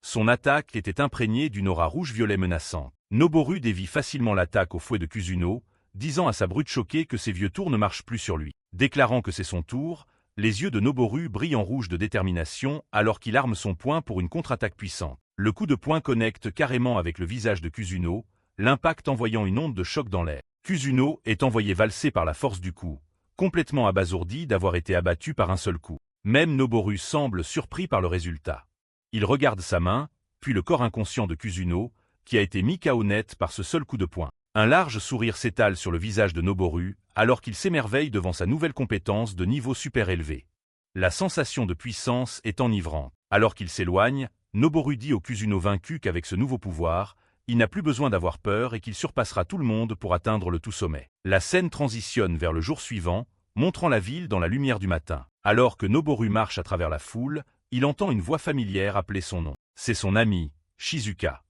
Son attaque était imprégnée d'une aura rouge-violet menaçante. Noboru dévie facilement l'attaque au fouet de Kusuno, disant à sa brute choquée que ses vieux tours ne marchent plus sur lui. Déclarant que c'est son tour, les yeux de Noboru brillent en rouge de détermination alors qu'il arme son poing pour une contre-attaque puissante. Le coup de poing connecte carrément avec le visage de Kusuno, l'impact envoyant une onde de choc dans l'air. Kusuno est envoyé valser par la force du coup, complètement abasourdi d'avoir été abattu par un seul coup. Même Noboru semble surpris par le résultat. Il regarde sa main, puis le corps inconscient de Kusuno, qui a été mis KO net par ce seul coup de poing. Un large sourire s'étale sur le visage de Noboru, alors qu'il s'émerveille devant sa nouvelle compétence de niveau super élevé. La sensation de puissance est enivrante. Alors qu'il s'éloigne, Noboru dit au Kusuno vaincu qu'avec ce nouveau pouvoir, il n'a plus besoin d'avoir peur et qu'il surpassera tout le monde pour atteindre le tout sommet. La scène transitionne vers le jour suivant, montrant la ville dans la lumière du matin. Alors que Noboru marche à travers la foule, il entend une voix familière appeler son nom. C'est son amie, Shizuka.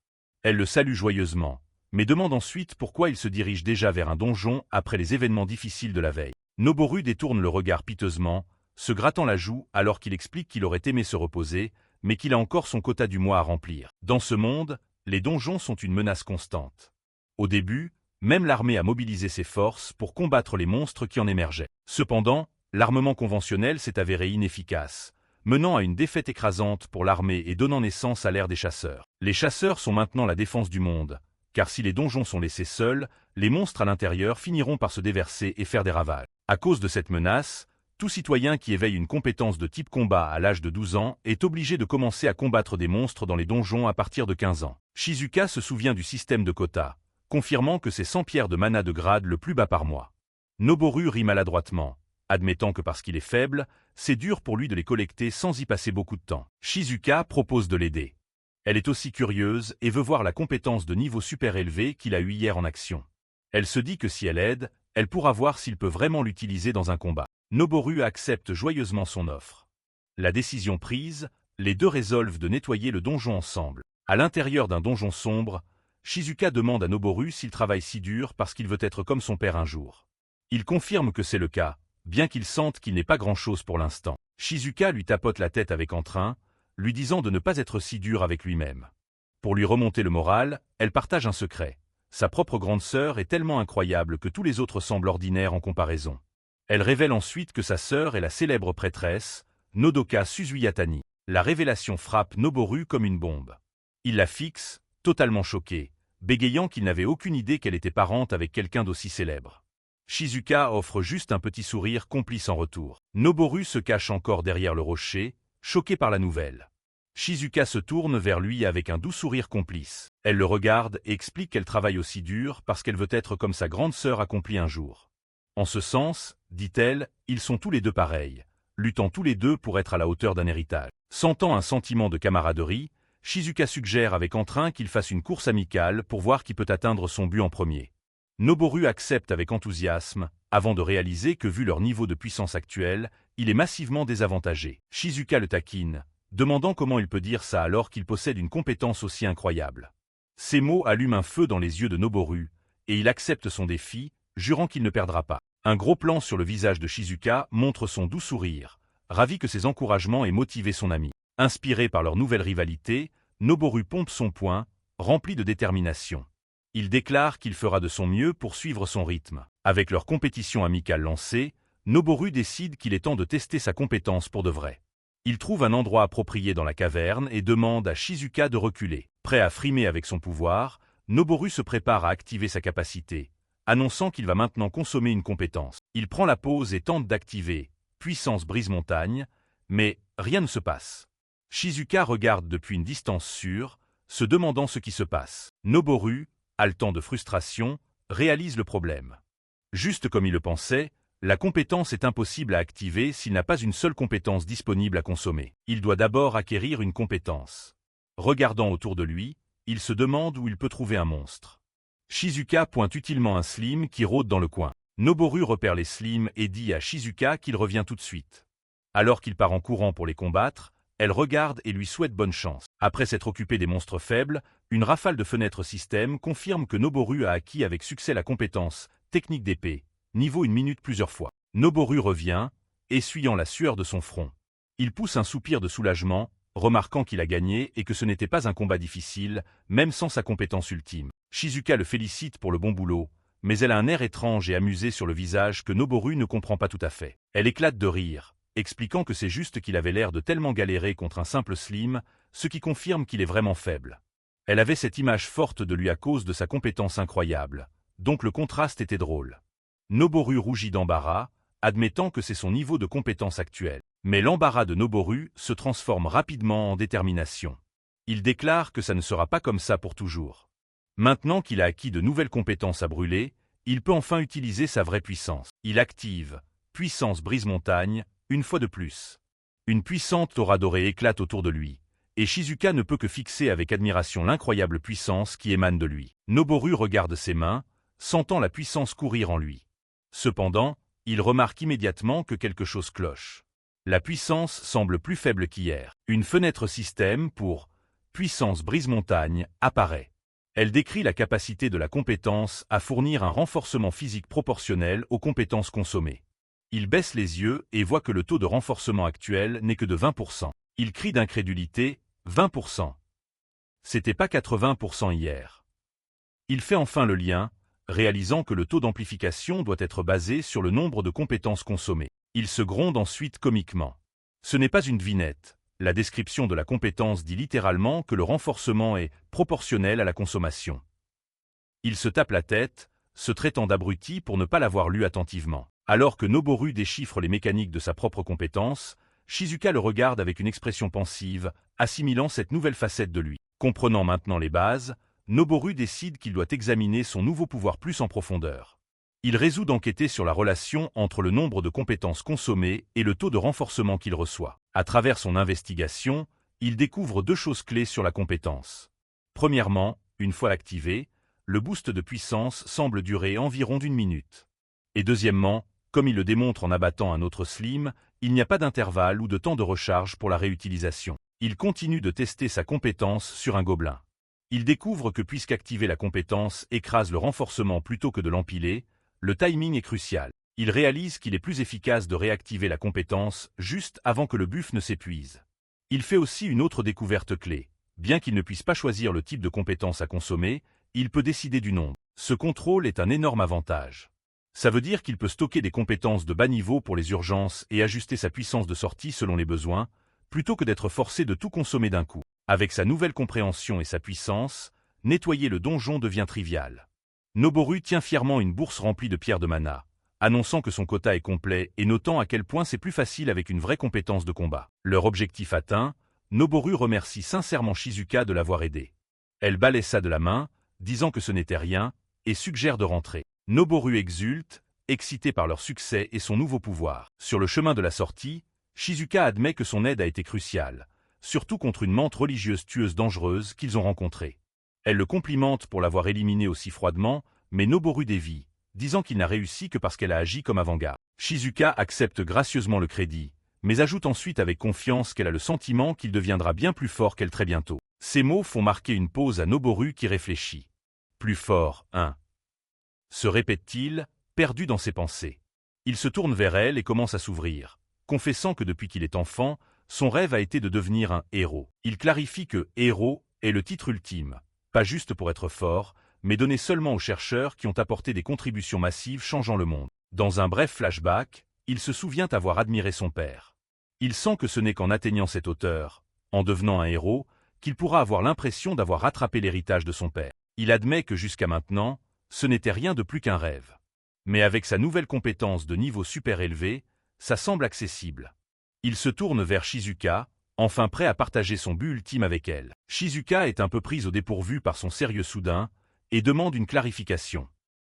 Elle le salue joyeusement, mais demande ensuite pourquoi il se dirige déjà vers un donjon après les événements difficiles de la veille. Noboru détourne le regard piteusement, se grattant la joue alors qu'il explique qu'il aurait aimé se reposer, mais qu'il a encore son quota du mois à remplir. Dans ce monde, les donjons sont une menace constante. Au début, même l'armée a mobilisé ses forces pour combattre les monstres qui en émergeaient. Cependant, l'armement conventionnel s'est avéré inefficace, menant à une défaite écrasante pour l'armée et donnant naissance à l'ère des chasseurs. Les chasseurs sont maintenant la défense du monde, car si les donjons sont laissés seuls, les monstres à l'intérieur finiront par se déverser et faire des ravages. À cause de cette menace, tout citoyen qui éveille une compétence de type combat à l'âge de 12 ans est obligé de commencer à combattre des monstres dans les donjons à partir de 15 ans. Shizuka se souvient du système de quotas, confirmant que c'est 100 pierres de mana de grade le plus bas par mois. Noboru rit maladroitement, admettant que parce qu'il est faible, c'est dur pour lui de les collecter sans y passer beaucoup de temps. Shizuka propose de l'aider. Elle est aussi curieuse et veut voir la compétence de niveau super élevé qu'il a eu hier en action. Elle se dit que si elle aide, elle pourra voir s'il peut vraiment l'utiliser dans un combat. Noboru accepte joyeusement son offre. La décision prise, les deux résolvent de nettoyer le donjon ensemble. À l'intérieur d'un donjon sombre, Shizuka demande à Noboru s'il travaille si dur parce qu'il veut être comme son père un jour. Il confirme que c'est le cas, bien qu'il sente qu'il n'est pas grand-chose pour l'instant. Shizuka lui tapote la tête avec entrain, lui disant de ne pas être si dur avec lui-même. Pour lui remonter le moral, elle partage un secret. Sa propre grande sœur est tellement incroyable que tous les autres semblent ordinaires en comparaison. Elle révèle ensuite que sa sœur est la célèbre prêtresse, Nodoka Suzuyatani. La révélation frappe Noboru comme une bombe. Il la fixe, totalement choqué, bégayant qu'il n'avait aucune idée qu'elle était parente avec quelqu'un d'aussi célèbre. Shizuka offre juste un petit sourire complice en retour. Noboru se cache encore derrière le rocher, choqué par la nouvelle. Shizuka se tourne vers lui avec un doux sourire complice. Elle le regarde et explique qu'elle travaille aussi dur parce qu'elle veut être comme sa grande sœur accomplie un jour. En ce sens, dit-elle, ils sont tous les deux pareils, luttant tous les deux pour être à la hauteur d'un héritage. Sentant un sentiment de camaraderie, Shizuka suggère avec entrain qu'il fasse une course amicale pour voir qui peut atteindre son but en premier. Noboru accepte avec enthousiasme, avant de réaliser que vu leur niveau de puissance actuel, il est massivement désavantagé. Shizuka le taquine, demandant comment il peut dire ça alors qu'il possède une compétence aussi incroyable. Ces mots allument un feu dans les yeux de Noboru, et il accepte son défi, jurant qu'il ne perdra pas. Un gros plan sur le visage de Shizuka montre son doux sourire, ravi que ses encouragements aient motivé son ami. Inspiré par leur nouvelle rivalité, Noboru pompe son poing, rempli de détermination. Il déclare qu'il fera de son mieux pour suivre son rythme. Avec leur compétition amicale lancée, Noboru décide qu'il est temps de tester sa compétence pour de vrai. Il trouve un endroit approprié dans la caverne et demande à Shizuka de reculer. Prêt à frimer avec son pouvoir, Noboru se prépare à activer sa capacité, annonçant qu'il va maintenant consommer une compétence. Il prend la pause et tente d'activer Puissance brise-montagne, mais rien ne se passe. Shizuka regarde depuis une distance sûre, se demandant ce qui se passe. Noboru, haletant de frustration, réalise le problème. Juste comme il le pensait, la compétence est impossible à activer s'il n'a pas une seule compétence disponible à consommer. Il doit d'abord acquérir une compétence. Regardant autour de lui, il se demande où il peut trouver un monstre. Shizuka pointe utilement un Slim qui rôde dans le coin. Noboru repère les Slims et dit à Shizuka qu'il revient tout de suite. Alors qu'il part en courant pour les combattre, elle regarde et lui souhaite bonne chance. Après s'être occupé des monstres faibles, une rafale de fenêtres système confirme que Noboru a acquis avec succès la compétence technique d'épée, niveau 1 minute plusieurs fois. Noboru revient, essuyant la sueur de son front. Il pousse un soupir de soulagement, remarquant qu'il a gagné et que ce n'était pas un combat difficile, même sans sa compétence ultime. Shizuka le félicite pour le bon boulot, mais elle a un air étrange et amusé sur le visage que Noboru ne comprend pas tout à fait. Elle éclate de rire, expliquant que c'est juste qu'il avait l'air de tellement galérer contre un simple Slim, ce qui confirme qu'il est vraiment faible. Elle avait cette image forte de lui à cause de sa compétence incroyable, donc le contraste était drôle. Noboru rougit d'embarras, admettant que c'est son niveau de compétence actuel. Mais l'embarras de Noboru se transforme rapidement en détermination. Il déclare que ça ne sera pas comme ça pour toujours. Maintenant qu'il a acquis de nouvelles compétences à brûler, il peut enfin utiliser sa vraie puissance. Il active Puissance brise-montagne, une fois de plus. Une puissante aura dorée éclate autour de lui, et Shizuka ne peut que fixer avec admiration l'incroyable puissance qui émane de lui. Noboru regarde ses mains, sentant la puissance courir en lui. Cependant, il remarque immédiatement que quelque chose cloche. La puissance semble plus faible qu'hier. Une fenêtre système pour Puissance brise-montagne apparaît. Elle décrit la capacité de la compétence à fournir un renforcement physique proportionnel aux compétences consommées. Il baisse les yeux et voit que le taux de renforcement actuel n'est que de 20%. Il crie d'incrédulité, 20%. C'était pas 80% hier. Il fait enfin le lien, réalisant que le taux d'amplification doit être basé sur le nombre de compétences consommées. Il se gronde ensuite comiquement. Ce n'est pas une devinette. La description de la compétence dit littéralement que le renforcement est proportionnel à la consommation. Il se tape la tête, se traitant d'abruti pour ne pas l'avoir lu attentivement. Alors que Noboru déchiffre les mécaniques de sa propre compétence, Shizuka le regarde avec une expression pensive, assimilant cette nouvelle facette de lui. Comprenant maintenant les bases, Noboru décide qu'il doit examiner son nouveau pouvoir plus en profondeur. Il résout d'enquêter sur la relation entre le nombre de compétences consommées et le taux de renforcement qu'il reçoit. À travers son investigation, il découvre deux choses clés sur la compétence. Premièrement, une fois activé, le boost de puissance semble durer environ d'1 minute. Et deuxièmement, comme il le démontre en abattant un autre Slim, il n'y a pas d'intervalle ou de temps de recharge pour la réutilisation. Il continue de tester sa compétence sur un gobelin. Il découvre que puisqu'activer la compétence écrase le renforcement plutôt que de l'empiler, le timing est crucial. Il réalise qu'il est plus efficace de réactiver la compétence juste avant que le buff ne s'épuise. Il fait aussi une autre découverte clé. Bien qu'il ne puisse pas choisir le type de compétence à consommer, il peut décider du nombre. Ce contrôle est un énorme avantage. Ça veut dire qu'il peut stocker des compétences de bas niveau pour les urgences et ajuster sa puissance de sortie selon les besoins, plutôt que d'être forcé de tout consommer d'un coup. Avec sa nouvelle compréhension et sa puissance, nettoyer le donjon devient trivial. Noboru tient fièrement une bourse remplie de pierres de mana, annonçant que son quota est complet et notant à quel point c'est plus facile avec une vraie compétence de combat. Leur objectif atteint, Noboru remercie sincèrement Shizuka de l'avoir aidé. Elle balaie ça de la main, disant que ce n'était rien, et suggère de rentrer. Noboru exulte, excité par leur succès et son nouveau pouvoir. Sur le chemin de la sortie, Shizuka admet que son aide a été cruciale, surtout contre une menthe religieuse tueuse dangereuse qu'ils ont rencontrée. Elle le complimente pour l'avoir éliminé aussi froidement, mais Noboru dévie, disant qu'il n'a réussi que parce qu'elle a agi comme avant-garde. Shizuka accepte gracieusement le crédit, mais ajoute ensuite avec confiance qu'elle a le sentiment qu'il deviendra bien plus fort qu'elle très bientôt. Ces mots font marquer une pause à Noboru qui réfléchit. Plus fort, hein? Se répète-t-il, perdu dans ses pensées. Il se tourne vers elle et commence à s'ouvrir, confessant que depuis qu'il est enfant, son rêve a été de devenir un héros. Il clarifie que « héros » est le titre ultime, pas juste pour être fort, mais donné seulement aux chercheurs qui ont apporté des contributions massives changeant le monde. Dans un bref flashback, il se souvient avoir admiré son père. Il sent que ce n'est qu'en atteignant cette hauteur, en devenant un héros, qu'il pourra avoir l'impression d'avoir rattrapé l'héritage de son père. Il admet que jusqu'à maintenant, ce n'était rien de plus qu'un rêve. Mais avec sa nouvelle compétence de niveau super élevé, ça semble accessible. Il se tourne vers Shizuka, enfin prêt à partager son but ultime avec elle. Shizuka est un peu prise au dépourvu par son sérieux soudain et demande une clarification.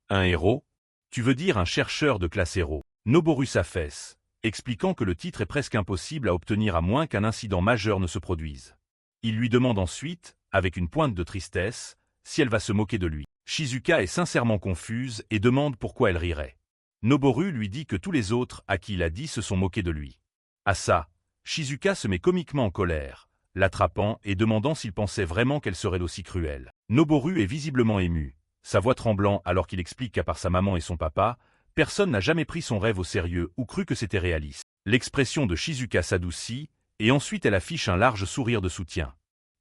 Un héros? Tu veux dire un chercheur de classe héros? Noboru s'affaisse, expliquant que le titre est presque impossible à obtenir à moins qu'un incident majeur ne se produise. Il lui demande ensuite, avec une pointe de tristesse, si elle va se moquer de lui. Shizuka est sincèrement confuse et demande pourquoi elle rirait. Noboru lui dit que tous les autres à qui il a dit se sont moqués de lui. À ça, Shizuka se met comiquement en colère, l'attrapant et demandant s'il pensait vraiment qu'elle serait aussi cruelle. Noboru est visiblement ému, sa voix tremblant alors qu'il explique qu'à part sa maman et son papa, personne n'a jamais pris son rêve au sérieux ou cru que c'était réaliste. L'expression de Shizuka s'adoucit, et ensuite elle affiche un large sourire de soutien.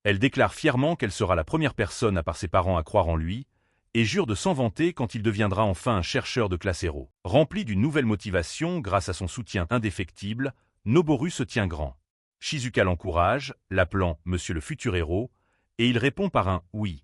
Elle déclare fièrement qu'elle sera la première personne à part ses parents à croire en lui, et jure de s'en vanter quand il deviendra enfin un chercheur de classe héros. Rempli d'une nouvelle motivation grâce à son soutien indéfectible, Noboru se tient grand. Shizuka l'encourage, l'appelant « Monsieur le futur héros », et il répond par un « oui ».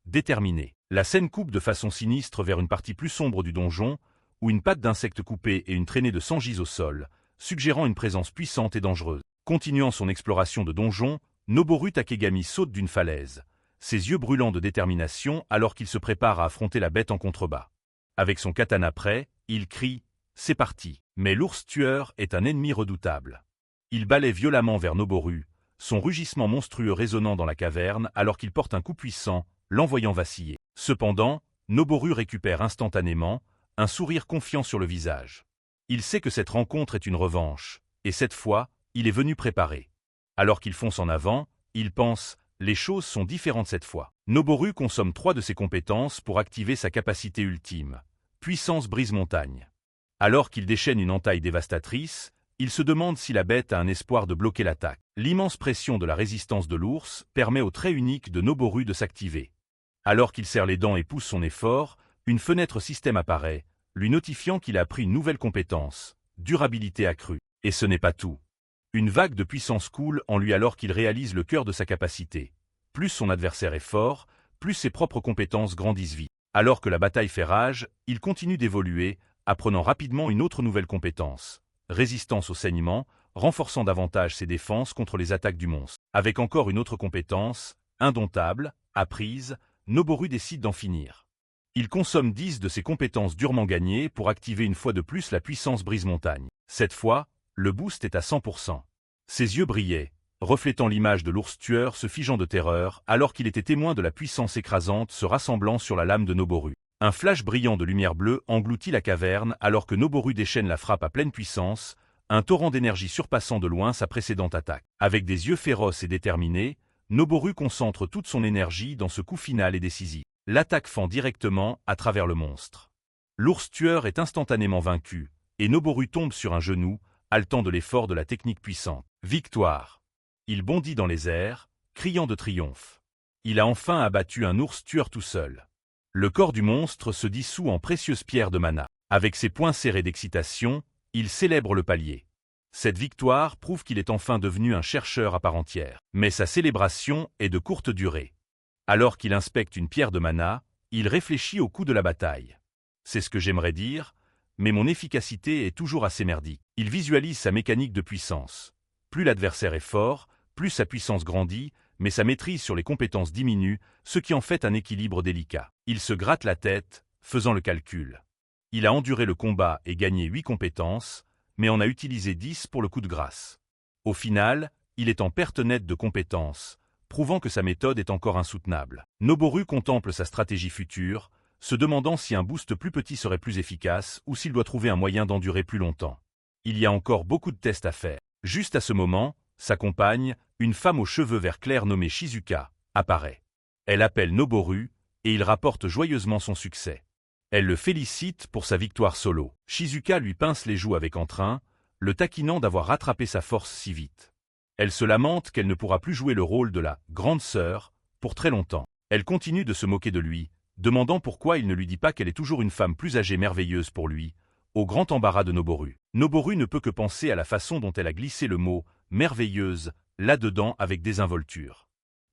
Déterminé. La scène coupe de façon sinistre vers une partie plus sombre du donjon, où une patte d'insecte coupée et une traînée de sang gisent au sol, suggérant une présence puissante et dangereuse. Continuant son exploration de donjon, Noboru Takegami saute d'une falaise, ses yeux brûlants de détermination alors qu'il se prépare à affronter la bête en contrebas. Avec son katana prêt, il crie « C'est parti !» Mais l'ours tueur est un ennemi redoutable. Il balaie violemment vers Noboru, son rugissement monstrueux résonnant dans la caverne alors qu'il porte un coup puissant, l'envoyant vaciller. Cependant, Noboru récupère instantanément, un sourire confiant sur le visage. Il sait que cette rencontre est une revanche, et cette fois, il est venu préparé. Alors qu'il fonce en avant, il pense « les choses sont différentes cette fois ». Noboru consomme 3 de ses compétences pour activer sa capacité ultime, puissance brise-montagne. Alors qu'il déchaîne une entaille dévastatrice, il se demande si la bête a un espoir de bloquer l'attaque. L'immense pression de la résistance de l'ours permet au trait unique de Noboru de s'activer. Alors qu'il serre les dents et pousse son effort, une fenêtre système apparaît, lui notifiant qu'il a appris une nouvelle compétence, durabilité accrue. Et ce n'est pas tout. Une vague de puissance coule en lui alors qu'il réalise le cœur de sa capacité. Plus son adversaire est fort, plus ses propres compétences grandissent vite. Alors que la bataille fait rage, il continue d'évoluer, apprenant rapidement une autre nouvelle compétence, résistance au saignement, renforçant davantage ses défenses contre les attaques du monstre. Avec encore une autre compétence, indomptable, apprise, Noboru décide d'en finir. Il consomme 10 de ses compétences durement gagnées pour activer une fois de plus la puissance brise-montagne. Cette fois, le boost est à 100%. Ses yeux brillaient, reflétant l'image de l'ours tueur se figeant de terreur alors qu'il était témoin de la puissance écrasante se rassemblant sur la lame de Noboru. Un flash brillant de lumière bleue engloutit la caverne alors que Noboru déchaîne la frappe à pleine puissance, un torrent d'énergie surpassant de loin sa précédente attaque. Avec des yeux féroces et déterminés, Noboru concentre toute son énergie dans ce coup final et décisif. L'attaque fend directement à travers le monstre. L'ours tueur est instantanément vaincu, et Noboru tombe sur un genou, haletant de l'effort de la technique puissante. Victoire! Il bondit dans les airs, criant de triomphe. Il a enfin abattu un ours tueur tout seul. Le corps du monstre se dissout en précieuses pierres de mana. Avec ses poings serrés d'excitation, il célèbre le palier. Cette victoire prouve qu'il est enfin devenu un chercheur à part entière. Mais sa célébration est de courte durée. Alors qu'il inspecte une pierre de mana, il réfléchit au coût de la bataille. C'est ce que j'aimerais dire, mais mon efficacité est toujours assez merdique. Il visualise sa mécanique de puissance. Plus l'adversaire est fort, plus sa puissance grandit, mais sa maîtrise sur les compétences diminue, ce qui en fait un équilibre délicat. Il se gratte la tête, faisant le calcul. Il a enduré le combat et gagné 8 compétences, mais en a utilisé 10 pour le coup de grâce. Au final, il est en perte nette de compétences, prouvant que sa méthode est encore insoutenable. Noboru contemple sa stratégie future, se demandant si un boost plus petit serait plus efficace ou s'il doit trouver un moyen d'endurer plus longtemps. Il y a encore beaucoup de tests à faire. Juste à ce moment, sa compagne, une femme aux cheveux verts clairs nommée Shizuka, apparaît. Elle appelle Noboru, et il rapporte joyeusement son succès. Elle le félicite pour sa victoire solo. Shizuka lui pince les joues avec entrain, le taquinant d'avoir rattrapé sa force si vite. Elle se lamente qu'elle ne pourra plus jouer le rôle de la « grande sœur » pour très longtemps. Elle continue de se moquer de lui, demandant pourquoi il ne lui dit pas qu'elle est toujours une femme plus âgée merveilleuse pour lui, au grand embarras de Noboru. Noboru ne peut que penser à la façon dont elle a glissé le mot « merveilleuse » là-dedans avec désinvolture.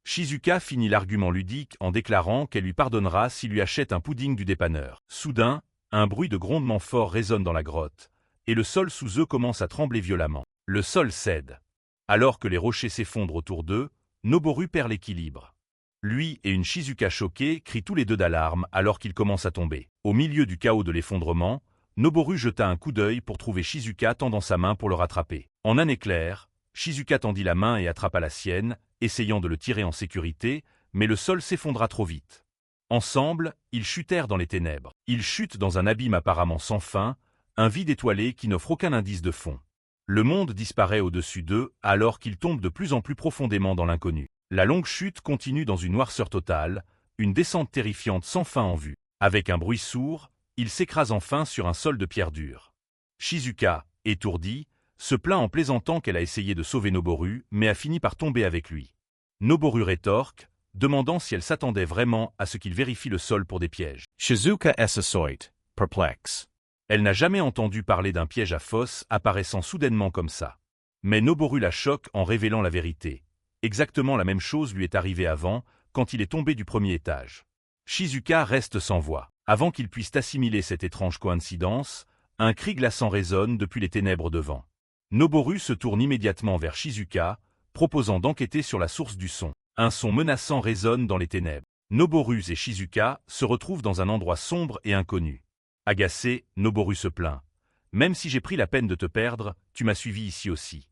Shizuka finit l'argument ludique en déclarant qu'elle lui pardonnera s'il lui achète un pudding du dépanneur. Soudain, un bruit de grondement fort résonne dans la grotte, et le sol sous eux commence à trembler violemment. Le sol cède. Alors que les rochers s'effondrent autour d'eux, Noboru perd l'équilibre. Lui et une Shizuka choquée crient tous les deux d'alarme alors qu'ils commencent à tomber. Au milieu du chaos de l'effondrement, Noboru jeta un coup d'œil pour trouver Shizuka tendant sa main pour le rattraper. En un éclair, Shizuka tendit la main et attrapa la sienne, essayant de le tirer en sécurité, mais le sol s'effondra trop vite. Ensemble, ils chutèrent dans les ténèbres. Ils chutent dans un abîme apparemment sans fin, un vide étoilé qui n'offre aucun indice de fond. Le monde disparaît au-dessus d'eux alors qu'ils tombent de plus en plus profondément dans l'inconnu. La longue chute continue dans une noirceur totale, une descente terrifiante sans fin en vue. Avec un bruit sourd, ils s'écrasent enfin sur un sol de pierre dure. Shizuka, étourdie, se plaint en plaisantant qu'elle a essayé de sauver Noboru, mais a fini par tomber avec lui. Noboru rétorque, demandant si elle s'attendait vraiment à ce qu'il vérifie le sol pour des pièges. Shizuka Essasoit, perplex. Elle n'a jamais entendu parler d'un piège à fosse apparaissant soudainement comme ça. Mais Noboru la choque en révélant la vérité. Exactement la même chose lui est arrivée avant, quand il est tombé du premier étage. Shizuka reste sans voix. Avant qu'il puisse assimiler cette étrange coïncidence, un cri glaçant résonne depuis les ténèbres devant. Noboru se tourne immédiatement vers Shizuka, proposant d'enquêter sur la source du son. Un son menaçant résonne dans les ténèbres. Noboru et Shizuka se retrouvent dans un endroit sombre et inconnu. Agacé, Noboru se plaint. « Même si j'ai pris la peine de te perdre, tu m'as suivi ici aussi. »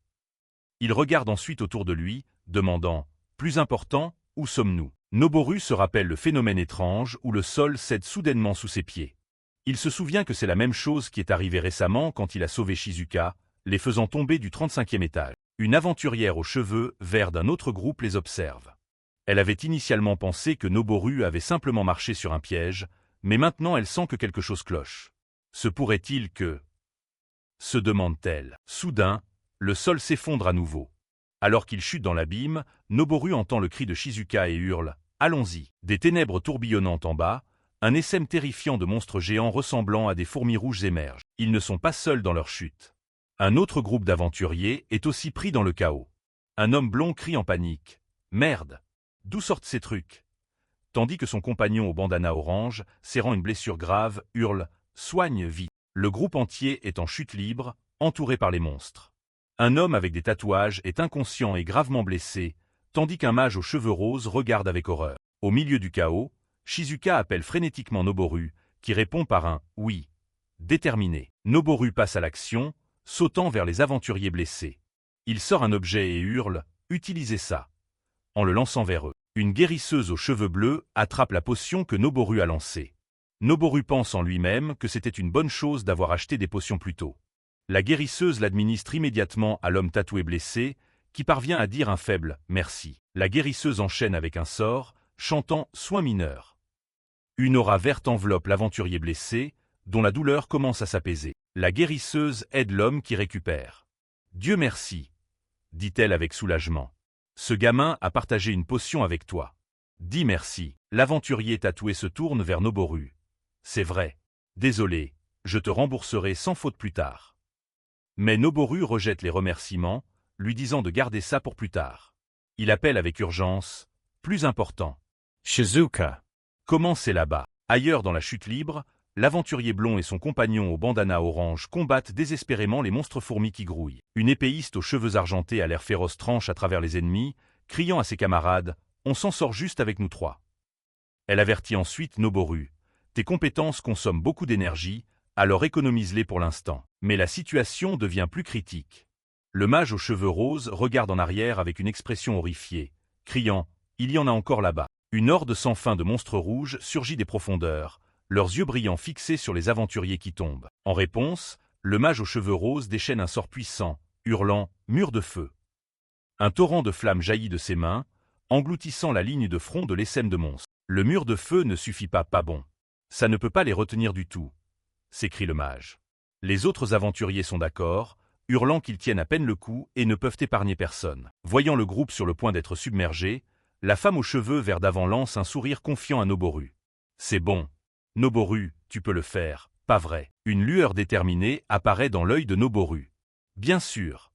Il regarde ensuite autour de lui, demandant « Plus important, où sommes-nous » Noboru se rappelle le phénomène étrange où le sol cède soudainement sous ses pieds. Il se souvient que c'est la même chose qui est arrivée récemment quand il a sauvé Shizuka, les faisant tomber du 35e étage. Une aventurière aux cheveux verts d'un autre groupe les observe. Elle avait initialement pensé que Noboru avait simplement marché sur un piège, mais maintenant elle sent que quelque chose cloche. Se pourrait-il que... se demande-t-elle. Soudain, le sol s'effondre à nouveau. Alors qu'il chute dans l'abîme, Noboru entend le cri de Shizuka et hurle « Allons-y !» Des ténèbres tourbillonnantes en bas, un essaim terrifiant de monstres géants ressemblant à des fourmis rouges émerge. Ils ne sont pas seuls dans leur chute. Un autre groupe d'aventuriers est aussi pris dans le chaos. Un homme blond crie en panique « Merde ! D'où sortent ces trucs ?» Tandis que son compagnon au bandana orange, serrant une blessure grave, hurle « Soigne vite !» Le groupe entier est en chute libre, entouré par les monstres. Un homme avec des tatouages est inconscient et gravement blessé, tandis qu'un mage aux cheveux roses regarde avec horreur. Au milieu du chaos, Shizuka appelle frénétiquement Noboru, qui répond par un « oui ». Déterminé. Noboru passe à l'action, sautant vers les aventuriers blessés. Il sort un objet et hurle « Utilisez ça !» en le lançant vers eux. Une guérisseuse aux cheveux bleus attrape la potion que Noboru a lancée. Noboru pense en lui-même que c'était une bonne chose d'avoir acheté des potions plus tôt. La guérisseuse l'administre immédiatement à l'homme tatoué blessé, qui parvient à dire un faible « merci ». La guérisseuse enchaîne avec un sort, chantant « soin mineur ». Une aura verte enveloppe l'aventurier blessé, dont la douleur commence à s'apaiser. La guérisseuse aide l'homme qui récupère. « Dieu merci », dit-elle avec soulagement. « Ce gamin a partagé une potion avec toi. Dis merci. » L'aventurier tatoué se tourne vers Noboru. « C'est vrai. Désolé, je te rembourserai sans faute plus tard. » Mais Noboru rejette les remerciements, lui disant de garder ça pour plus tard. Il appelle avec urgence « Plus important. » Shizuka. Comment c'est là-bas? Ailleurs dans la chute libre, l'aventurier blond et son compagnon au bandana orange combattent désespérément les monstres fourmis qui grouillent. Une épéiste aux cheveux argentés à l'air féroce tranche à travers les ennemis, criant à ses camarades « On s'en sort juste avec nous trois. » Elle avertit ensuite Noboru « Tes compétences consomment beaucoup d'énergie, alors économise-les pour l'instant. » Mais la situation devient plus critique. Le mage aux cheveux roses regarde en arrière avec une expression horrifiée, criant « Il y en a encore là-bas !» Une horde sans fin de monstres rouges surgit des profondeurs, leurs yeux brillants fixés sur les aventuriers qui tombent. En réponse, le mage aux cheveux roses déchaîne un sort puissant, hurlant « Mur de feu !» Un torrent de flammes jaillit de ses mains, engloutissant la ligne de front de l'essaim de monstres. Le mur de feu ne suffit pas bon. Ça ne peut pas les retenir du tout, s'écrie le mage. Les autres aventuriers sont d'accord, hurlant qu'ils tiennent à peine le coup et ne peuvent épargner personne. Voyant le groupe sur le point d'être submergé, la femme aux cheveux verts d'avant lance un sourire confiant à Noboru. « C'est bon. Noboru, tu peux le faire, pas vrai ?» Une lueur déterminée apparaît dans l'œil de Noboru. « Bien sûr, »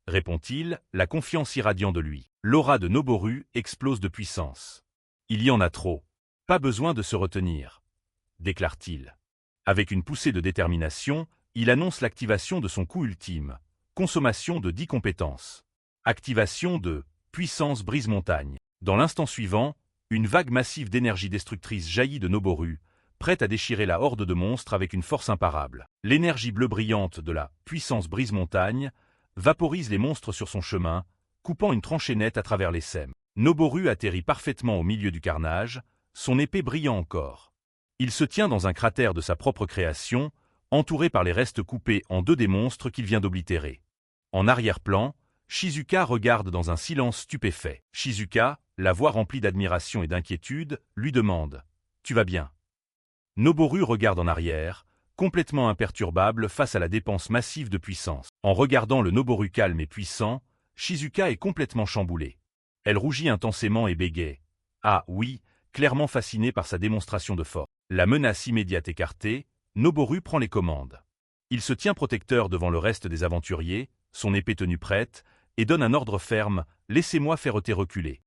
répond-il, la confiance irradiant de lui. L'aura de Noboru explose de puissance. « Il y en a trop. Pas besoin de se retenir, » déclare-t-il. Avec une poussée de détermination, il annonce l'activation de son coup ultime, consommation de 10 compétences. Activation de puissance brise-montagne. Dans l'instant suivant, une vague massive d'énergie destructrice jaillit de Noboru, prête à déchirer la horde de monstres avec une force imparable. L'énergie bleue brillante de la puissance brise-montagne vaporise les monstres sur son chemin, coupant une tranchée nette à travers les sèmes. Noboru atterrit parfaitement au milieu du carnage, son épée brillant encore. Il se tient dans un cratère de sa propre création, entouré par les restes coupés en deux des monstres qu'il vient d'oblitérer. En arrière-plan, Shizuka regarde dans un silence stupéfait. Shizuka, la voix remplie d'admiration et d'inquiétude, lui demande « Tu vas bien ?» Noboru regarde en arrière, complètement imperturbable face à la dépense massive de puissance. En regardant le Noboru calme et puissant, Shizuka est complètement chamboulée. Elle rougit intensément et bégaie. Ah oui, clairement fascinée par sa démonstration de force. La menace immédiate écartée, Noboru prend les commandes. Il se tient protecteur devant le reste des aventuriers, son épée tenue prête, et donne un ordre ferme, « Laissez-moi Ferreté reculer ».